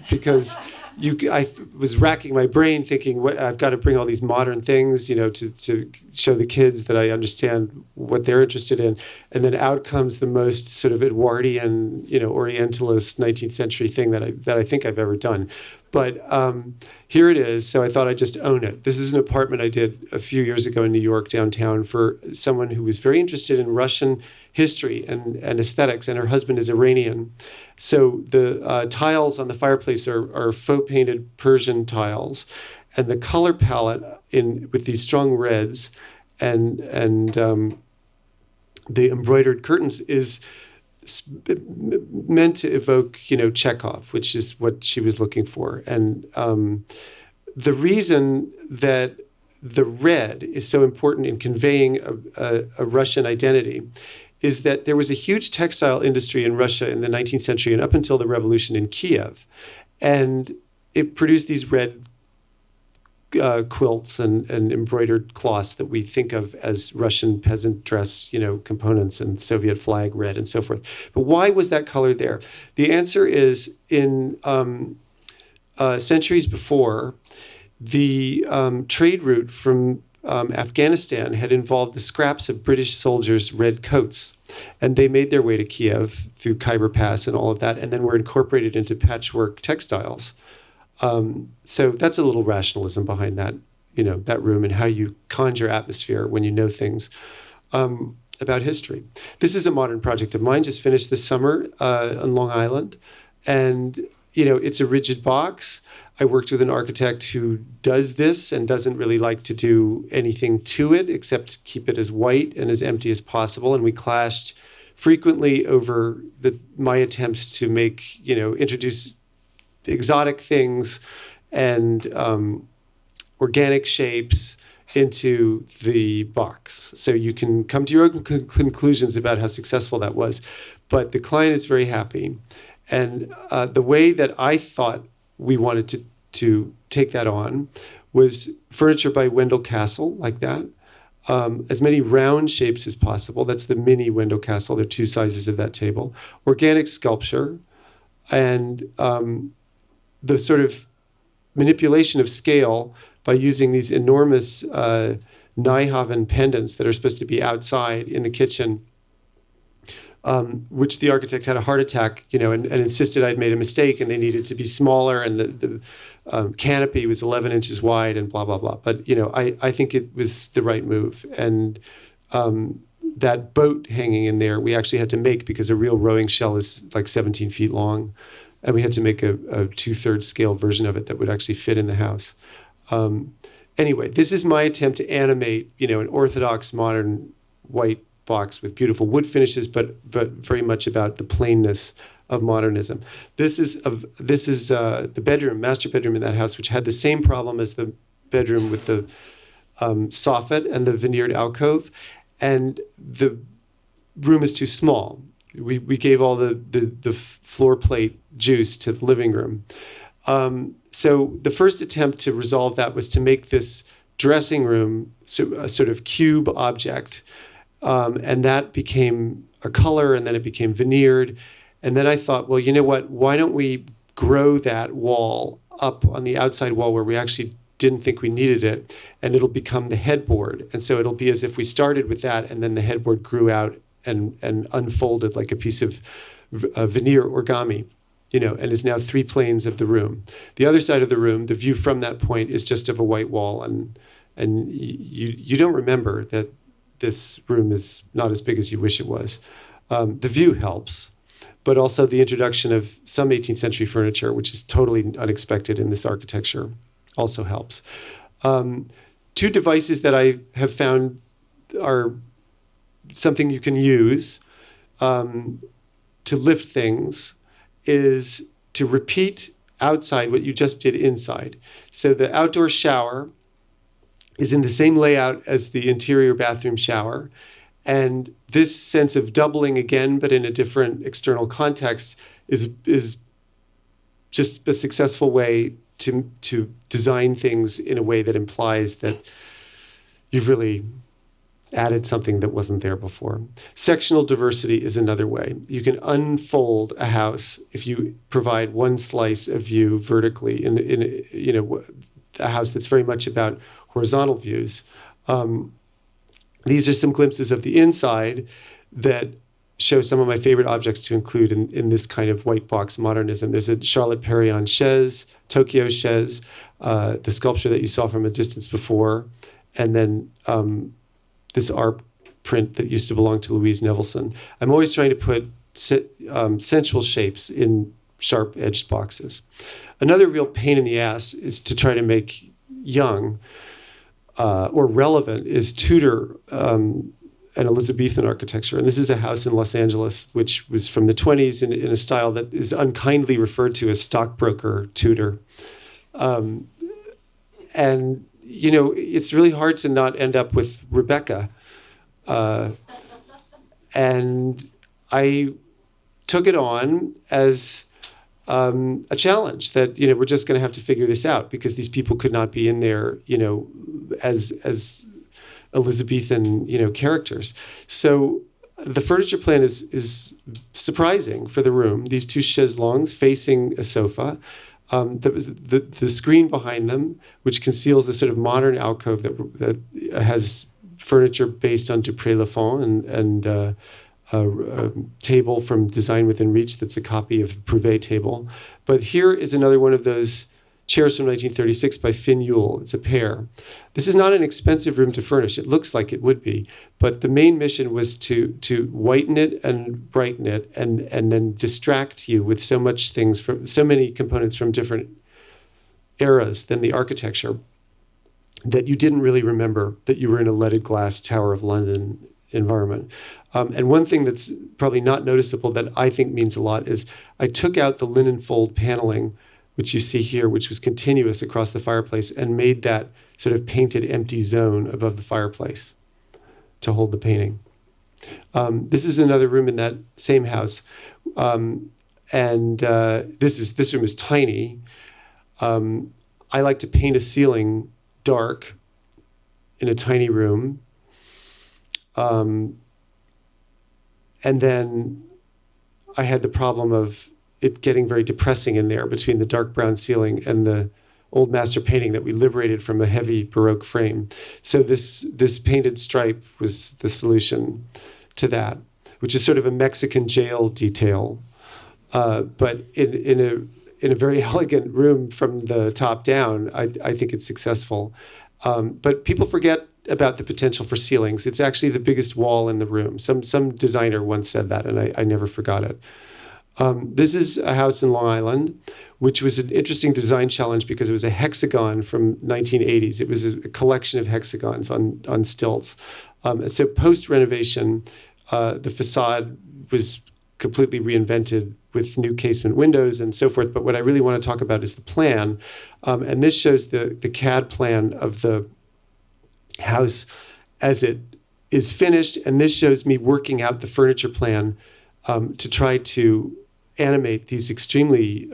because I was racking my brain thinking, I've got to bring all these modern things, to show the kids that I understand what they're interested in. And then out comes the most sort of Edwardian, Orientalist 19th century thing that I think I've ever done. But here it is. So I thought I'd just own it. This is an apartment I did a few years ago in New York downtown for someone who was very interested in Russian history and aesthetics, and her husband is Iranian. So the tiles on the fireplace are faux painted Persian tiles, and the color palette with these strong reds and the embroidered curtains is meant to evoke, Chekhov, which is what she was looking for. And the reason that the red is so important in conveying a Russian identity is that there was a huge textile industry in Russia in the 19th century and up until the revolution in Kiev. And it produced these red quilts and embroidered cloths that we think of as Russian peasant dress, components, and Soviet flag red and so forth. But why was that color there? The answer is in centuries before, the trade route from Afghanistan had involved the scraps of British soldiers' red coats. And they made their way to Kiev through Khyber Pass and all of that, and then were incorporated into patchwork textiles. So that's a little rationalism behind that, that room and how you conjure atmosphere when you know things about history. This is a modern project of mine, just finished this summer on Long Island. And, it's a rigid box. I worked with an architect who does this and doesn't really like to do anything to it except keep it as white and as empty as possible. And we clashed frequently over my attempts to introduce exotic things and organic shapes into the box. So you can come to your own conclusions about how successful that was. But the client is very happy. And the way that I thought we wanted to take that on was furniture by Wendell Castle, like that. As many round shapes as possible. That's the mini Wendell Castle. There are two sizes of that table. Organic sculpture. And the sort of manipulation of scale by using these enormous Nijhaven pendants that are supposed to be outside in the kitchen, which the architect had a heart attack, and insisted I'd made a mistake and they needed to be smaller, and the canopy was 11 inches wide and blah, blah, blah. But, I think it was the right move. And that boat hanging in there, we actually had to make because a real rowing shell is like 17 feet long. And we had to make a 2/3 scale version of it that would actually fit in the house. Anyway, this is my attempt to animate, an orthodox modern white box with beautiful wood finishes, but very much about the plainness of modernism. This is the bedroom, master bedroom in that house, which had the same problem as the bedroom with the soffit and the veneered alcove, and the room is too small. We gave all the floor plate juice to the living room. So the first attempt to resolve that was to make this dressing room a sort of cube object. And that became a color, and then it became veneered. And then I thought, well, you know what? Why don't we grow that wall up on the outside wall where we actually didn't think we needed it, and it'll become the headboard. And so it'll be as if we started with that, and then the headboard grew out and unfolded like a piece of veneer origami, and is now 3 planes of the room. The other side of the room, the view from that point is just of a white wall, and you don't remember that this room is not as big as you wish it was. The view helps, but also the introduction of some 18th century furniture, which is totally unexpected in this architecture, also helps. 2 devices that I have found are something you can use to lift things is to repeat outside what you just did inside. So the outdoor shower is in the same layout as the interior bathroom shower. And this sense of doubling again, but in a different external context, is just a successful way to design things in a way that implies that you've really added something that wasn't there before. Sectional diversity is another way. You can unfold a house if you provide one slice of view vertically in a house that's very much about horizontal views. These are some glimpses of the inside that show some of my favorite objects to include in this kind of white box modernism. There's a Charlotte Perriand chaise, Tokyo chaise, the sculpture that you saw from a distance before, and then this art print that used to belong to Louise Nevelson. I'm always trying to put sensual shapes in sharp-edged boxes. Another real pain in the ass is to try to make young or relevant is Tudor and Elizabethan architecture. And this is a house in Los Angeles, which was from the 20s in a style that is unkindly referred to as stockbroker Tudor. And it's really hard to not end up with Rebecca. And I took it on as a challenge that, we're just going to have to figure this out because these people could not be in there, as Elizabethan, characters. So the furniture plan is surprising for the room. These two chaises longues facing a sofa. That was the screen behind them, which conceals a sort of modern alcove that has furniture based on Dupré-Lafont and a table from Design Within Reach that's a copy of Prouvé table. But here is another one of those chairs from 1936 by Finn Yule. It's a pair. This is not an expensive room to furnish. It looks like it would be, but the main mission was to whiten it and brighten it and then distract you with so many components from different eras than the architecture that you didn't really remember that you were in a leaded glass Tower of London environment. And one thing that's probably not noticeable that I think means a lot is I took out the linen fold paneling, which you see here, which was continuous across the fireplace, and made that sort of painted empty zone above the fireplace to hold the painting. This is another room in that same house. This room is tiny. I like to paint a ceiling dark in a tiny room. And then I had the problem of it getting very depressing in there between the dark brown ceiling and the old master painting that we liberated from a heavy Baroque frame. So this painted stripe was the solution to that, which is sort of a Mexican jail detail, but in a very elegant room from the top down. I think it's successful. But people forget about the potential for ceilings. It's actually the biggest wall in the room. Some designer once said that, and I never forgot it. This is a house in Long Island, which was an interesting design challenge because it was a hexagon from 1980s. It was a collection of hexagons on stilts. So post-renovation, the facade was completely reinvented with new casement windows and so forth. But what I really want to talk about is the plan. And this shows the CAD plan of the house as it is finished. And this shows me working out the furniture plan to try to animate these extremely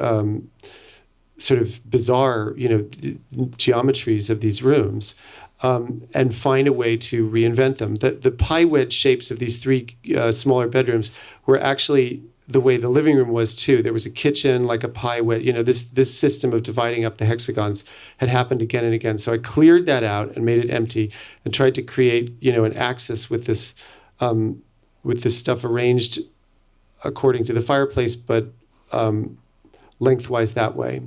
sort of bizarre, geometries of these rooms, and find a way to reinvent them. The pie wedge shapes of these three smaller bedrooms were actually the way the living room was too. There was a kitchen, like a pie wedge. This system of dividing up the hexagons had happened again and again. So I cleared that out and made it empty and tried to create, an axis with this stuff arranged according to the fireplace, but lengthwise that way.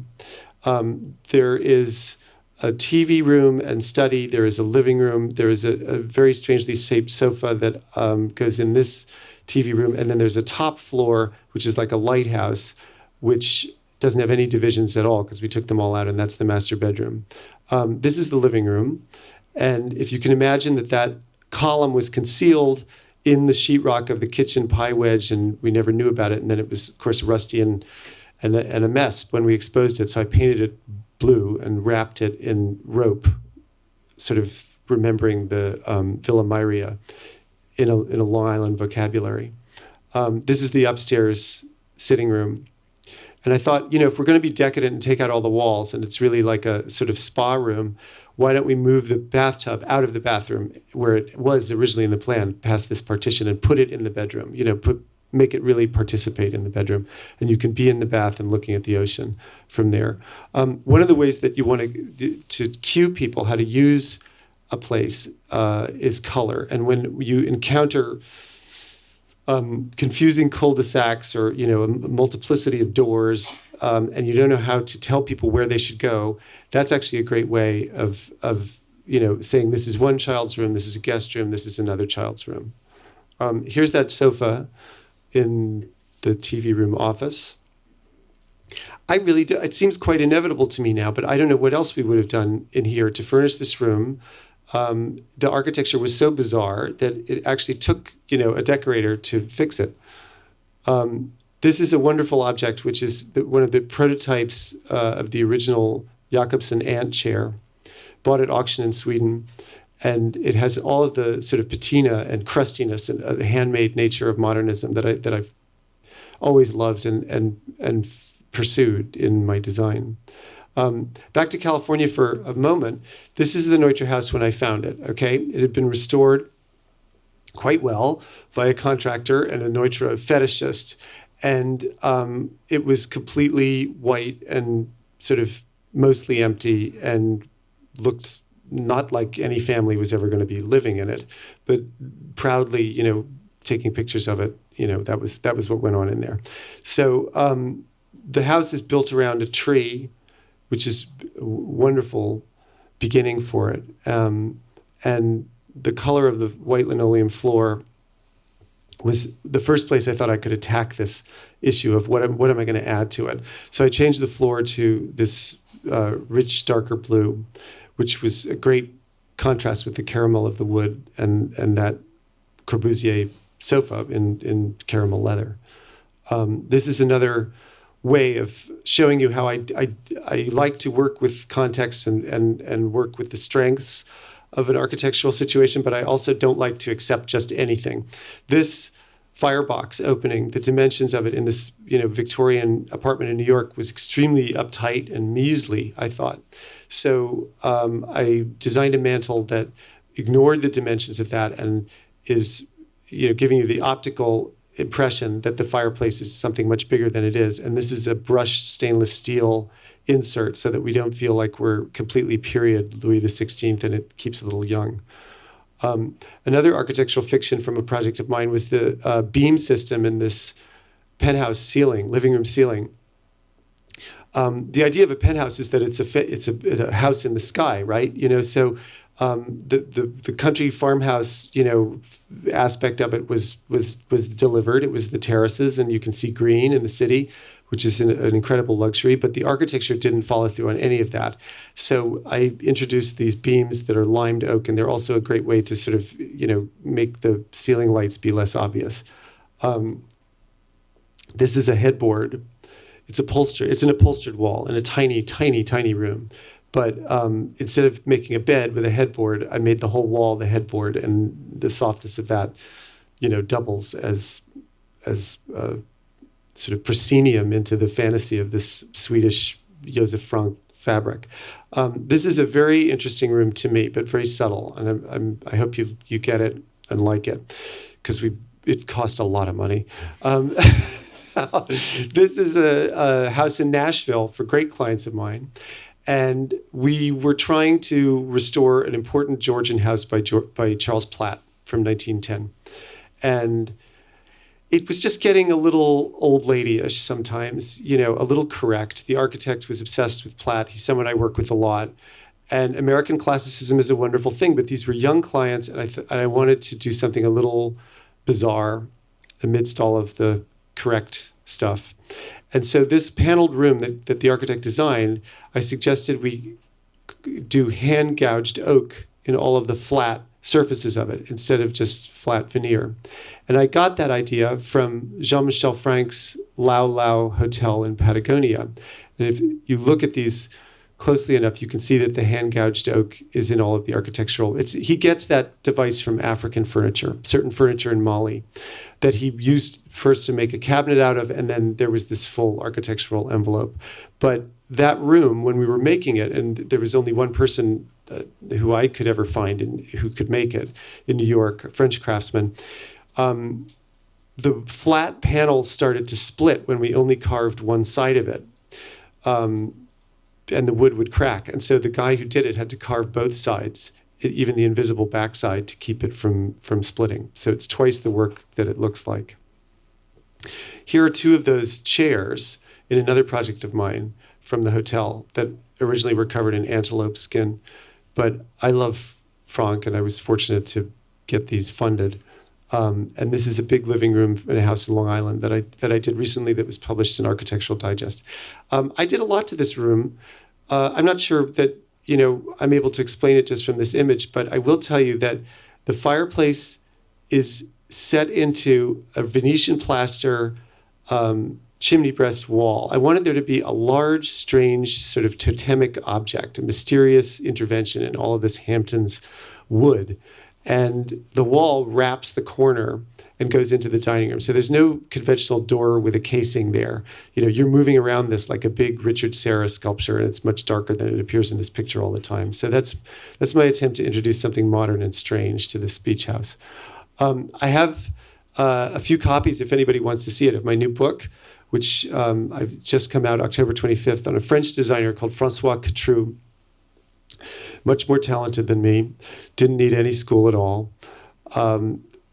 There is a TV room and study. There is a living room. There is a very strangely shaped sofa that goes in this TV room. And then there's a top floor, which is like a lighthouse, which doesn't have any divisions at all because we took them all out, and that's the master bedroom. This is the living room. And if you can imagine that column was concealed in the sheetrock of the kitchen pie wedge, and we never knew about it. And then it was, of course, rusty and a mess when we exposed it. So I painted it blue and wrapped it in rope, sort of remembering the Villa Myria in a Long Island vocabulary. This is the upstairs sitting room. And I thought, if we're going to be decadent and take out all the walls, and it's really like a sort of spa room, why don't we move the bathtub out of the bathroom where it was originally in the plan, past this partition, and put it in the bedroom, make it really participate in the bedroom. And you can be in the bath and looking at the ocean from there. One of the ways that you want to cue people how to use a place is color. And when you encounter confusing cul-de-sacs or, a multiplicity of doors, and you don't know how to tell people where they should go, that's actually a great way of saying this is one child's room, this is a guest room, this is another child's room. Here's that sofa in the TV room office. I really do. It seems quite inevitable to me now, but I don't know what else we would have done in here to furnish this room. The architecture was so bizarre that it actually took, a decorator to fix it. This is a wonderful object, which is one of the prototypes of the original Jakobsen chair, bought at auction in Sweden. And it has all of the sort of patina and crustiness and the handmade nature of modernism that I've always loved and pursued in my design. Back to California for a moment. This is the Neutra house when I found it. Okay, it had been restored quite well by a contractor and a Neutra fetishist, and it was completely white and sort of mostly empty and looked not like any family was ever going to be living in it, but proudly, taking pictures of it. That was what went on in there. So the house is built around a tree, which is a wonderful beginning for it. And the color of the white linoleum floor was the first place I thought I could attack this issue of what am I going to add to it. So I changed the floor to this rich, darker blue, which was a great contrast with the caramel of the wood and that Corbusier sofa in caramel leather. This is another way of showing you how I like to work with context and work with the strengths of an architectural situation, but I also don't like to accept just anything. This firebox opening, the dimensions of it in this Victorian apartment in New York was extremely uptight and measly, I thought. So I designed a mantle that ignored the dimensions of that and is giving you the optical impression that the fireplace is something much bigger than it is. And this is a brushed stainless steel insert so that we don't feel like we're completely period Louis XVI and it keeps it a little young. Another architectural fiction from a project of mine was the beam system in this penthouse ceiling, living room ceiling. The idea of a penthouse is that it's a house in the sky, right? So the country farmhouse, aspect of it was delivered. It was the terraces, and you can see green in the city, which is an incredible luxury. But the architecture didn't follow through on any of that. So I introduced these beams that are limed oak, and they're also a great way to sort of make the ceiling lights be less obvious. This is a headboard. It's an upholstered wall in a tiny, tiny, tiny room. But instead of making a bed with a headboard, I made the whole wall the headboard, and the softness of that, doubles as sort of proscenium into the fantasy of this Swedish Josef Frank fabric. This is a very interesting room to me, but very subtle, and I hope you get it and like it, because it cost a lot of money. This is a house in Nashville for great clients of mine. And we were trying to restore an important Georgian house by Charles Platt from 1910. And it was just getting a little old lady-ish sometimes, a little correct. The architect was obsessed with Platt. He's someone I work with a lot. And American classicism is a wonderful thing, but these were young clients, and I wanted to do something a little bizarre amidst all of the correct stuff. And so this paneled room that the architect designed, I suggested we do hand-gouged oak in all of the flat surfaces of it instead of just flat veneer. And I got that idea from Jean-Michel Frank's Lau Lau Hotel in Patagonia. And if you look at these closely enough, you can see that the hand-gouged oak is in all of the architectural. He gets that device from African furniture, certain furniture in Mali, that he used first to make a cabinet out of, and then there was this full architectural envelope. But that room, when we were making it, and there was only one person who I could ever find and who could make it in New York, a French craftsman, the flat panels started to split when we only carved one side of it. And the wood would crack. And so the guy who did it had to carve both sides, even the invisible backside, to keep it from splitting. So it's twice the work that it looks like. Here are two of those chairs in another project of mine from the hotel that originally were covered in antelope skin. But I love Frank, and I was fortunate to get these funded. And this is a big living room in a house in Long Island that I did recently that was published in Architectural Digest. I did a lot to this room. I'm not sure that I'm able to explain it just from this image, but I will tell you that the fireplace is set into a Venetian plaster chimney breast wall. I wanted there to be a large, strange, sort of totemic object, a mysterious intervention in all of this Hamptons wood. And the wall wraps the corner and goes into the dining room. So there's no conventional door with a casing there. You're moving around this like a big Richard Serra sculpture, and it's much darker than it appears in this picture all the time. So that's my attempt to introduce something modern and strange to this beach house. I have a few copies, if anybody wants to see it, of my new book, which I've just come out October 25th on a French designer called Francois Katroo. Much more talented than me, didn't need any school at all.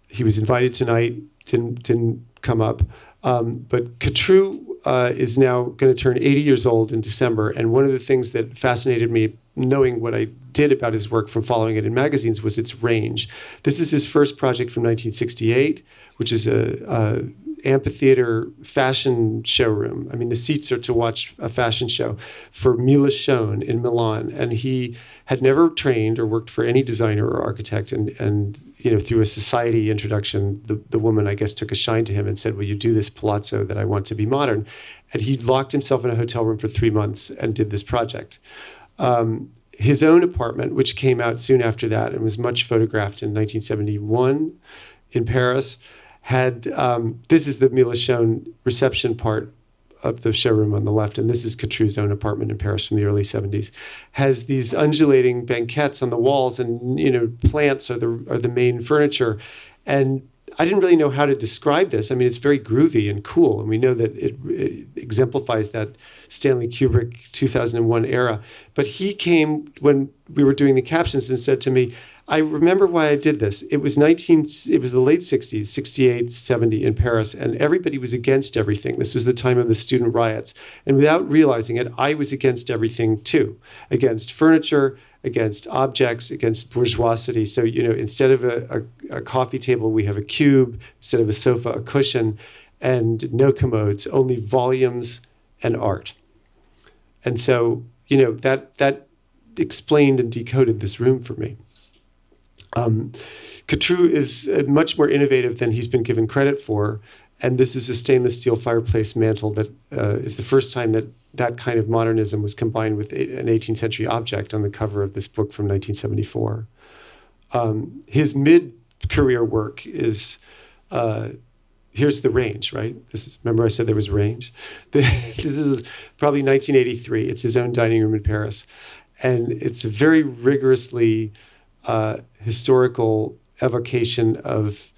He was invited tonight, didn't come up. But Katroo is now going to turn 80 years old in December. And one of the things that fascinated me, knowing what I did about his work from following it in magazines, was its range. This is his first project from 1968, which is a amphitheater fashion showroom. I mean, the seats are to watch a fashion show for Mila Schoen in Milan. And he had never trained or worked for any designer or architect. And through a society introduction, the woman, I guess, took a shine to him and said, will you do this palazzo that I want to be modern? And he locked himself in a hotel room for 3 months and did this project. His own apartment, which came out soon after that and was much photographed in 1971 in Paris, had, this is the Mila Schoen reception part of the showroom on the left, and this is Katroo's own apartment in Paris from the early 70s, has these undulating banquettes on the walls, and plants are the main furniture. And I didn't really know how to describe this. I mean, it's very groovy and cool, and we know that it exemplifies that Stanley Kubrick 2001 era. But he came when we were doing the captions and said to me, I remember why I did this. It was the late 60s, 68, 70 in Paris, and everybody was against everything. This was the time of the student riots. And without realizing it, I was against everything too, against furniture, against objects, against bourgeoisie. So, instead of a coffee table, we have a cube. Instead of a sofa, a cushion, and no commodes, only volumes and art. And so, that explained and decoded this room for me. Katroo is much more innovative than he's been given credit for. And this is a stainless steel fireplace mantle that is the first time that kind of modernism was combined with an 18th century object on the cover of this book from 1974. His mid-career work is, here's the range, right? Remember I said there was range? This is probably 1983. It's his own dining room in Paris. And it's a very rigorously historical evocation of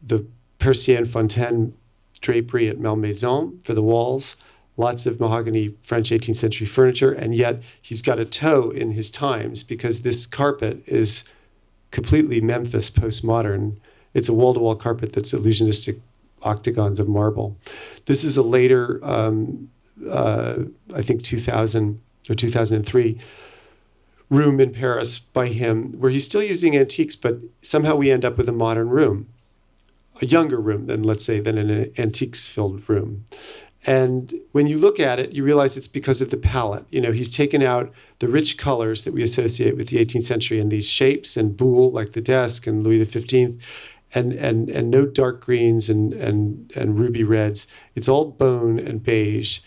the Persienne Fontaine drapery at Malmaison for the walls, lots of mahogany French 18th century furniture, and yet he's got a toe in his times because this carpet is completely Memphis postmodern. It's a wall-to-wall carpet that's illusionistic octagons of marble. This is a later, I think 2000 or 2003, room in Paris by him where he's still using antiques, but somehow we end up with a modern room, a younger room than, let's say, than an antiques-filled room. And when you look at it, you realize it's because of the palette. He's taken out the rich colors that we associate with the 18th century and these shapes and boule, like the desk and Louis XV, and no dark greens and ruby reds. It's all bone and beige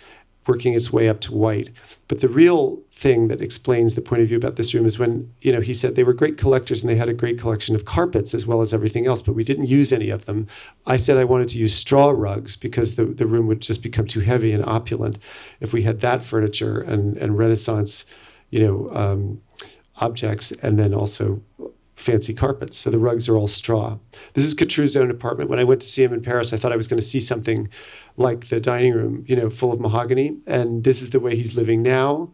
working its way up to white. But the real thing that explains the point of view about this room is when, he said they were great collectors and they had a great collection of carpets as well as everything else, but we didn't use any of them. I said I wanted to use straw rugs because the room would just become too heavy and opulent if we had that furniture and Renaissance, objects, and then also fancy carpets. So the rugs are all straw. This is Katroo's own apartment. When I went to see him in Paris, I thought I was going to see something like the dining room, full of mahogany. And this is the way he's living now.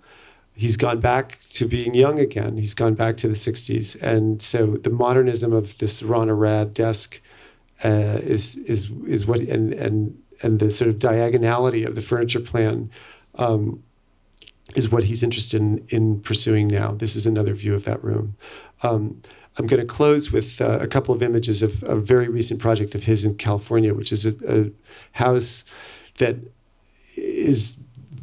He's gone back to being young again. He's gone back to the 60s. And so the modernism of this Rana Rad desk is what, and the sort of diagonality of the furniture plan is what he's interested in pursuing now. This is another view of that room. I'm going to close with a couple of images of a very recent project of his in California, which is a house that is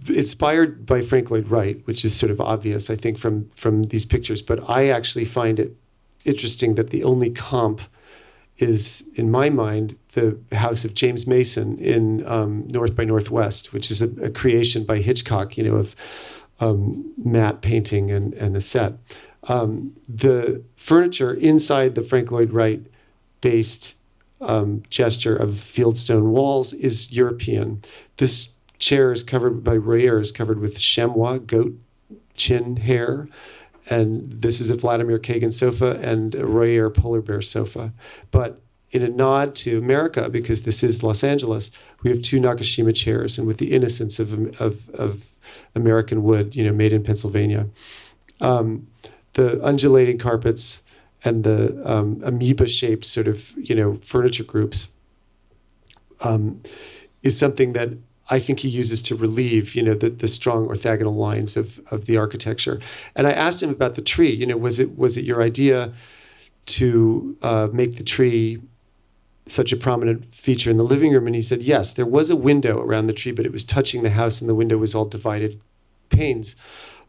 inspired by Frank Lloyd Wright, which is sort of obvious, I think, from these pictures. But I actually find it interesting that the only comp is, in my mind, the house of James Mason in North by Northwest, which is a creation by Hitchcock, of matte painting and a set. The furniture inside the Frank Lloyd Wright-based gesture of fieldstone walls is European. This chair is covered by Royer, is covered with chamois, goat chin hair, and this is a Vladimir Kagan sofa and a Royer polar bear sofa. But in a nod to America, because this is Los Angeles, we have two Nakashima chairs, and with the innocence of American wood, made in Pennsylvania. The undulating carpets and the amoeba-shaped sort of, furniture groups is something that I think he uses to relieve, the strong orthogonal lines of the architecture. And I asked him about the tree. Was it your idea to make the tree such a prominent feature in the living room? And he said, yes, there was a window around the tree, but it was touching the house, and the window was all divided panes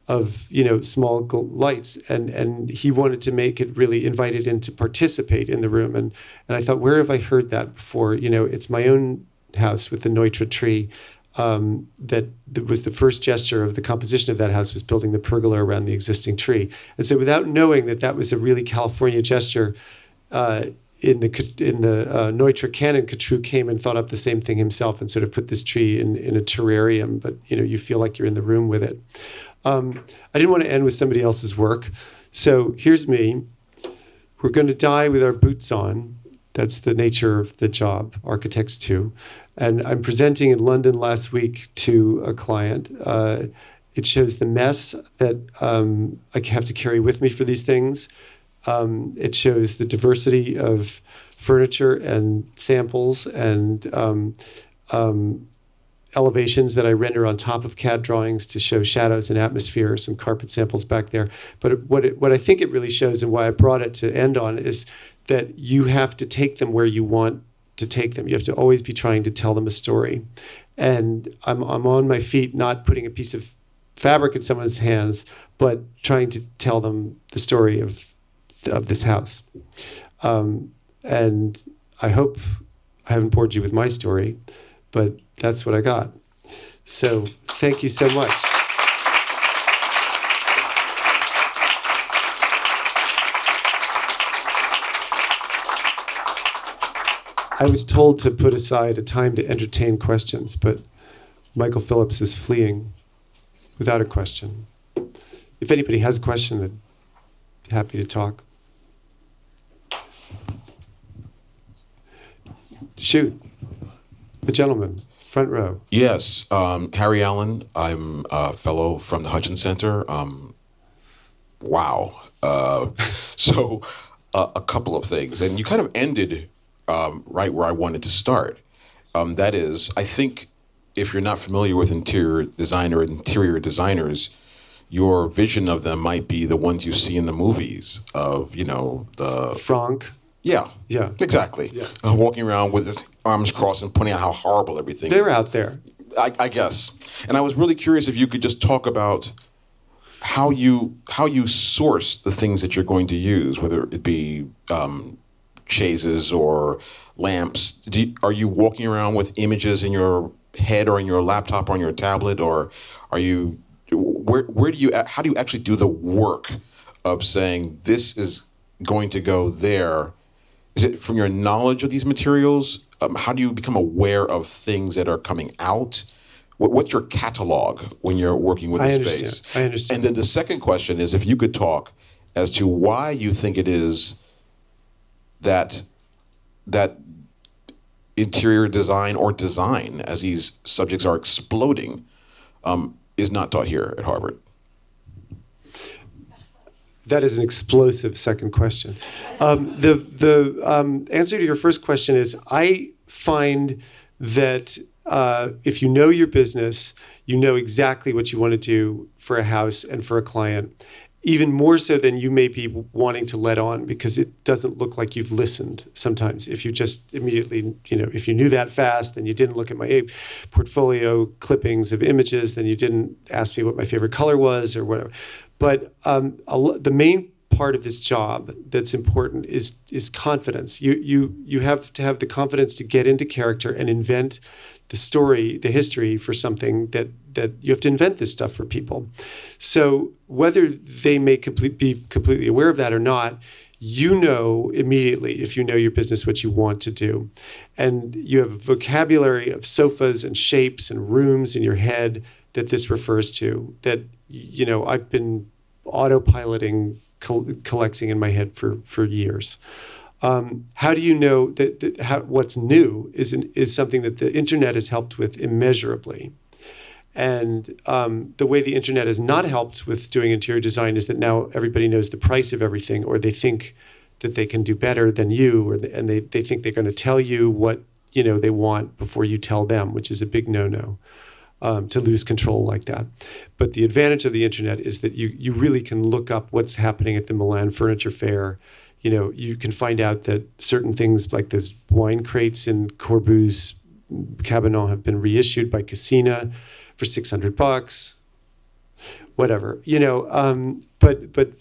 of small lights, and he wanted to make it really invited in to participate in the room. And I thought, where have I heard that before? It's my own house with the Neutra tree. That was the first gesture of the composition of that house, was building the pergola around the existing tree. And so, without knowing that was a really California gesture, in the Neutra canon, Katroo came and thought up the same thing himself and sort of put this tree in a terrarium, but you feel like you're in the room with it. I didn't want to end with somebody else's work, so here's me. We're going to die with our boots on. That's the nature of the job, architects too. And I'm presenting in London last week to a client. It shows the mess that I have to carry with me for these things. It shows the diversity of furniture and samples and elevations that I render on top of CAD drawings to show shadows and atmosphere, some carpet samples back there. But what I think it really shows, and why I brought it to end on, is that you have to take them where you want to take them. You have to always be trying to tell them a story. And I'm on my feet, not putting a piece of fabric in someone's hands, but trying to tell them the story of this house. And I hope I haven't bored you with my story, but that's what I got. So thank you so much. I was told to put aside a time to entertain questions, but Michael Phillips is fleeing without a question. If anybody has a question, I'd be happy to talk. Shoot. The gentleman, front row. Yes, Harry Allen. I'm a fellow from the Hutchins Center. Wow. So a couple of things. And you kind of ended right where I wanted to start. That is, I think if you're not familiar with interior design or interior designers, your vision of them might be the ones you see in the movies of, the... Franck. Yeah. Yeah. Exactly. Yeah. Walking around with his arms crossed and pointing out how horrible everything is. They're out there. I guess. And I was really curious if you could just talk about how you source the things that you're going to use, whether it be chaises or lamps. Are you walking around with images in your head or in your laptop or on your tablet, or are you how do you actually do the work of saying this is going to go there? Is it from your knowledge of these materials? How do you become aware of things that are coming out? What's your catalog when you're working with a space? I understand. And then the second question is, if you could talk as to why you think it is that interior design, or design, as these subjects are exploding, is not taught here at Harvard. That is an explosive second question. The answer to your first question is, I find that if you know your business, you know exactly what you want to do for a house and for a client, even more so than you may be wanting to let on, because it doesn't look like you've listened sometimes. If you just immediately, if you knew that fast, then you didn't look at my portfolio clippings of images, then you didn't ask me what my favorite color was or whatever. But the main part of this job that's important is confidence. You have to have the confidence to get into character and invent the story, the history for something that you have to invent this stuff for people. So whether they may be completely aware of that or not, you know immediately, if you know your business, what you want to do. And you have a vocabulary of sofas and shapes and rooms in your head that this refers to, that, I've been autopiloting, collecting in my head for years. How do you know that what's new is something that the internet has helped with immeasurably? And the way the internet has not helped with doing interior design is that now everybody knows the price of everything, or they think that they can do better than you, and they think they're going to tell you what they want before you tell them, which is a big no-no. To lose control like that. But the advantage of the internet is that you really can look up what's happening at the Milan Furniture Fair. You can find out that certain things like those wine crates in Corbu's cabinet have been reissued by Cassina for $600, whatever. But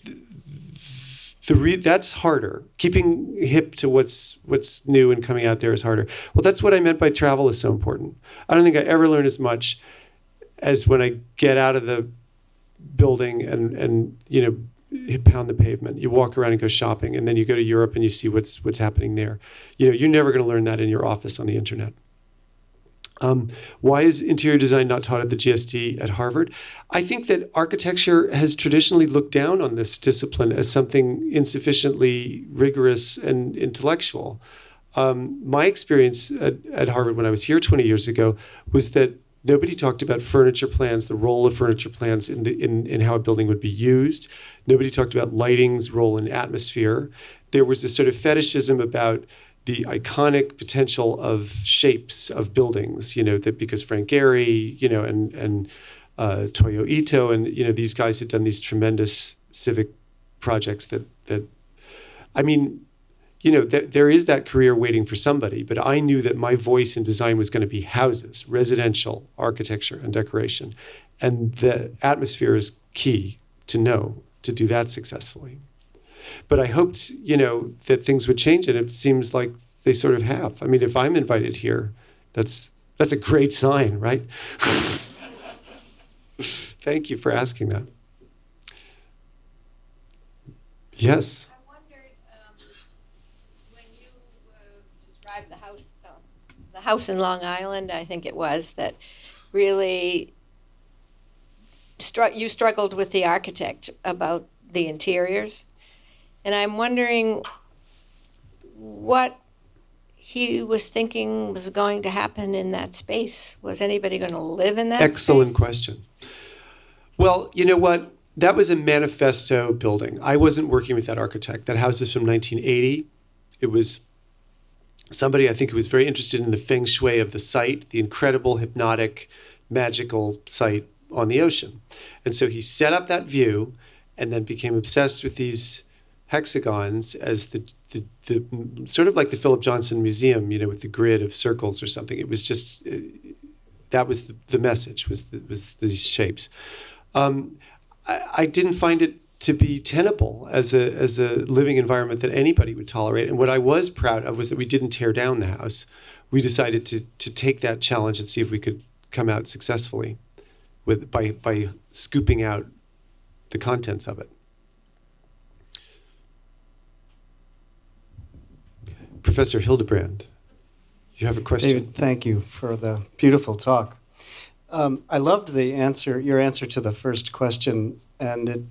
that's harder. Keeping hip to what's new and coming out there is harder. Well, that's what I meant by travel is so important. I don't think I ever learn as much as when I get out of the building and pound the pavement. You walk around and go shopping, and then you go to Europe and you see what's happening there. You're never going to learn that in your office on the internet. Why is interior design not taught at the GSD at Harvard? I think that architecture has traditionally looked down on this discipline as something insufficiently rigorous and intellectual. My experience at Harvard when I was here 20 years ago was that nobody talked about furniture plans, the role of furniture plans in how a building would be used. Nobody talked about lighting's role in atmosphere. There was this sort of fetishism about the iconic potential of shapes of buildings, that because Frank Gehry, and Toyo Ito, and these guys had done these tremendous civic projects that there is that career waiting for somebody, but I knew that my voice in design was going to be houses, residential architecture and decoration, and the atmosphere is key to do that successfully. But I hoped, that things would change, and it seems like they sort of have. I mean, if I'm invited here, that's a great sign, right? Thank you for asking that. Yes? I wondered, when you described the house in Long Island, I think it was, that really you struggled with the architect about the interiors. And I'm wondering what he was thinking was going to happen in that space. Was anybody going to live in that Excellent space? question. Well, you know what? That was a manifesto building. I wasn't working with that architect. That house is from 1980. It was somebody, I think, who was very interested in the feng shui of the site, the incredible, hypnotic, magical site on the ocean. And so he set up that view and then became obsessed with these hexagons as the sort of like the Philip Johnson Museum, with the grid of circles or something. It was just, that was the message, was these shapes. I didn't find it to be tenable as a living environment that anybody would tolerate. And what I was proud of was that we didn't tear down the house. We decided to take that challenge and see if we could come out successfully by scooping out the contents of it. Professor Hildebrand, you have a question? David, thank you for the beautiful talk. I loved your answer to the first question, and it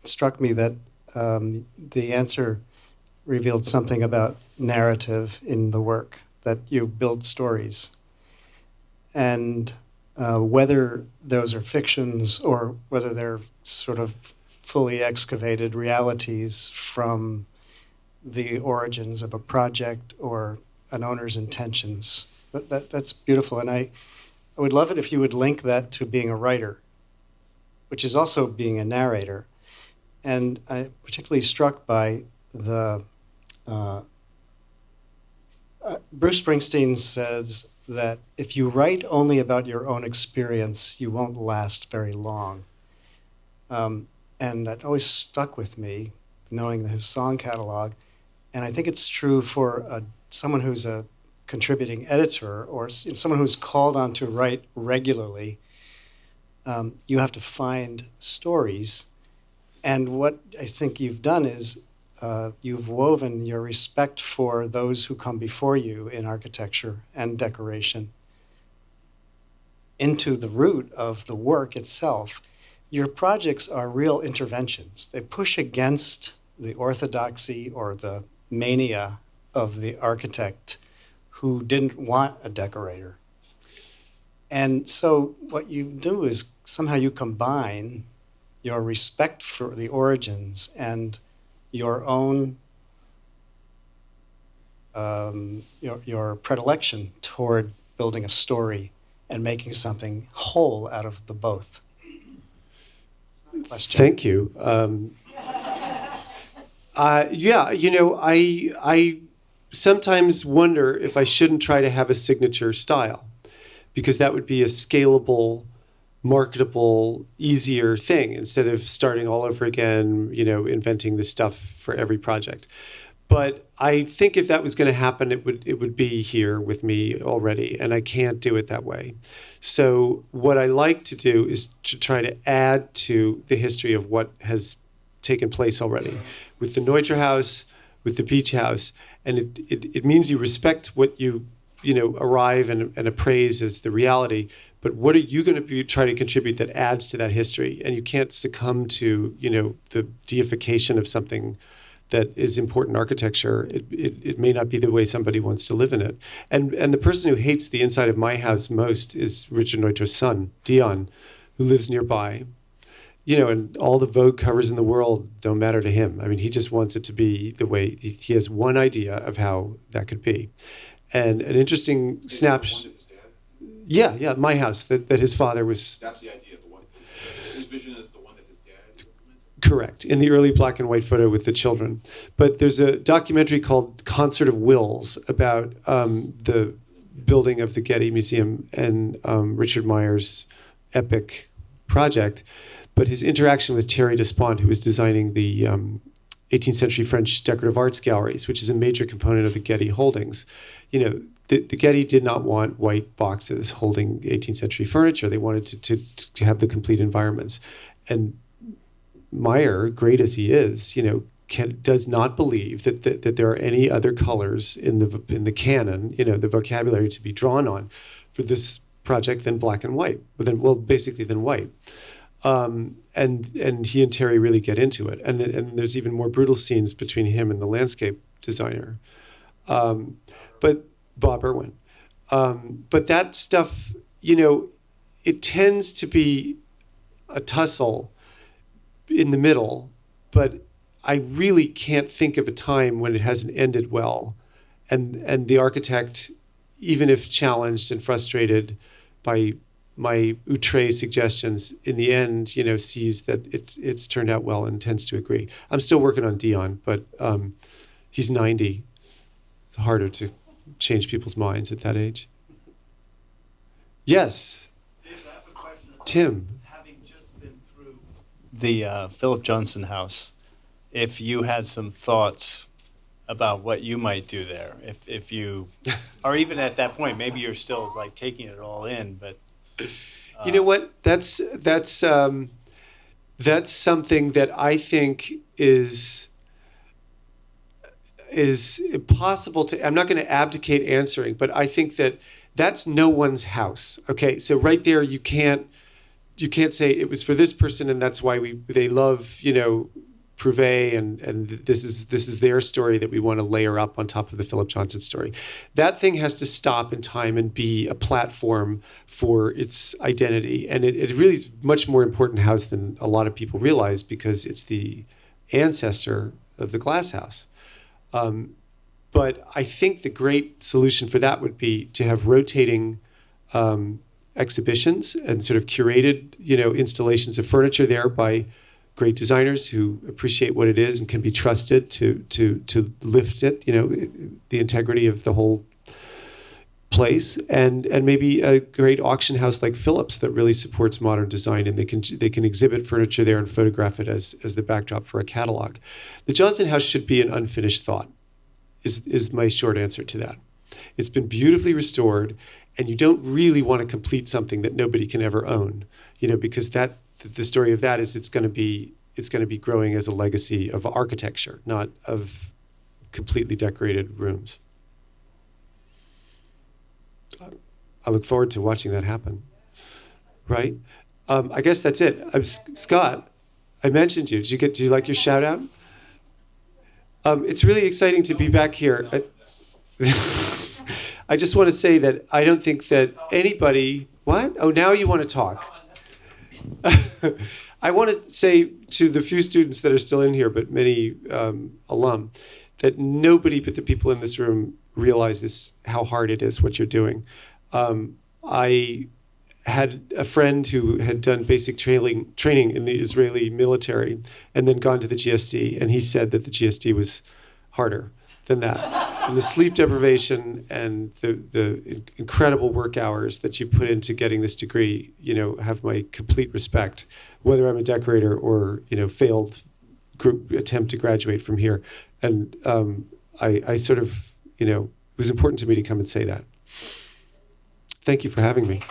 struck me that the answer revealed something about narrative in the work, that you build stories. And whether those are fictions or whether they're sort of fully excavated realities from the origins of a project or an owner's intentions, that's beautiful. And I would love it if you would link that to being a writer, which is also being a narrator. And I'm particularly struck by the Bruce Springsteen says that if you write only about your own experience, you won't last very long. And that always stuck with me, knowing his song catalog. And I think it's true for someone who's a contributing editor or someone who's called on to write regularly. You have to find stories. And what I think you've done is you've woven your respect for those who come before you in architecture and decoration into the root of the work itself. Your projects are real interventions. They push against the orthodoxy or the mania of the architect who didn't want a decorator. And so what you do is somehow you combine your respect for the origins and your own your predilection toward building a story and making something whole out of the both. Question. Thank you. Yeah, I sometimes wonder if I shouldn't try to have a signature style, because that would be a scalable, marketable, easier thing instead of starting all over again, inventing the stuff for every project. But I think if that was going to happen, it would be here with me already, and I can't do it that way. So what I like to do is to try to add to the history of what has taken place already with the Neutra house, with the beach house, and it means you respect what you arrive and appraise as the reality. But what are you going to try to contribute that adds to that history? And you can't succumb to the deification of something that is important architecture. It may not be the way somebody wants to live in it. And the person who hates the inside of my house most is Richard Neutra's son, Dion, who lives nearby. And all the Vogue covers in the world don't matter to him. I mean, he just wants it to be the way he has one idea of how that could be. And an interesting snapshot. Yeah, my house that his father was. That's the idea. His vision is the one that his dad implemented. Correct, in the early black and white photo with the children. But there's a documentary called Concert of Wills about the building of the Getty Museum and Richard Meyer's epic project. But his interaction with Thierry Despont, who was designing the 18th century French decorative arts galleries, which is a major component of the Getty holdings. The Getty did not want white boxes holding 18th century furniture. They wanted to have the complete environments. And Meyer, great as he is, does not believe that there are any other colors in the canon, the vocabulary to be drawn on for this project than black and white. Basically than white. And he and Terry really get into it. And there's even more brutal scenes between him and the landscape designer. But Bob Irwin. But that stuff, it tends to be a tussle in the middle, but I really can't think of a time when it hasn't ended well. And the architect, even if challenged and frustrated by my outre suggestions, in the end, sees that it's turned out well and tends to agree. I'm still working on Dion, but he's 90. It's harder to change people's minds at that age. Yes. Dave, I have a question. Tim. Having just been through the Philip Johnson house, if you had some thoughts about what you might do there, if you, or even at that point, maybe you're still like taking it all in, but. You know what? That's something that I think is impossible to. I'm not going to abdicate answering, but I think that that's no one's house. Okay, so right there, you can't say it was for this person and that's why they love Prouvé and this is their story that we want to layer up on top of the Philip Johnson story. That thing has to stop in time and be a platform for its identity. And it really is much more important house than a lot of people realize because it's the ancestor of the glass house. But I think the great solution for that would be to have rotating exhibitions and sort of curated, installations of furniture there by great designers who appreciate what it is and can be trusted to lift it, the integrity of the whole place, and maybe a great auction house like Phillips that really supports modern design, and they can exhibit furniture there and photograph it as the backdrop for a catalog. The Johnson House should be an unfinished thought, is my short answer to that. It's been beautifully restored, and you don't really want to complete something that nobody can ever own, because the story of that is it's going to be growing as a legacy of architecture, not of completely decorated rooms. I look forward to watching that happen. Right? I guess that's it. Scott, I mentioned you. Did you like your shout out? It's really exciting to be back here. I just want to say that I don't think that anybody. What? Oh, now you want to talk. I want to say to the few students that are still in here, but many alum, that nobody but the people in this room realize how hard it is what you're doing. I had a friend who had done basic training in the Israeli military and then gone to the GSD, and he said that the GSD was harder than that. And the sleep deprivation and the incredible work hours that you put into getting this degree, have my complete respect, whether I'm a decorator or, failed group attempt to graduate from here. And I sort of, it was important to me to come and say that. Thank you for having me.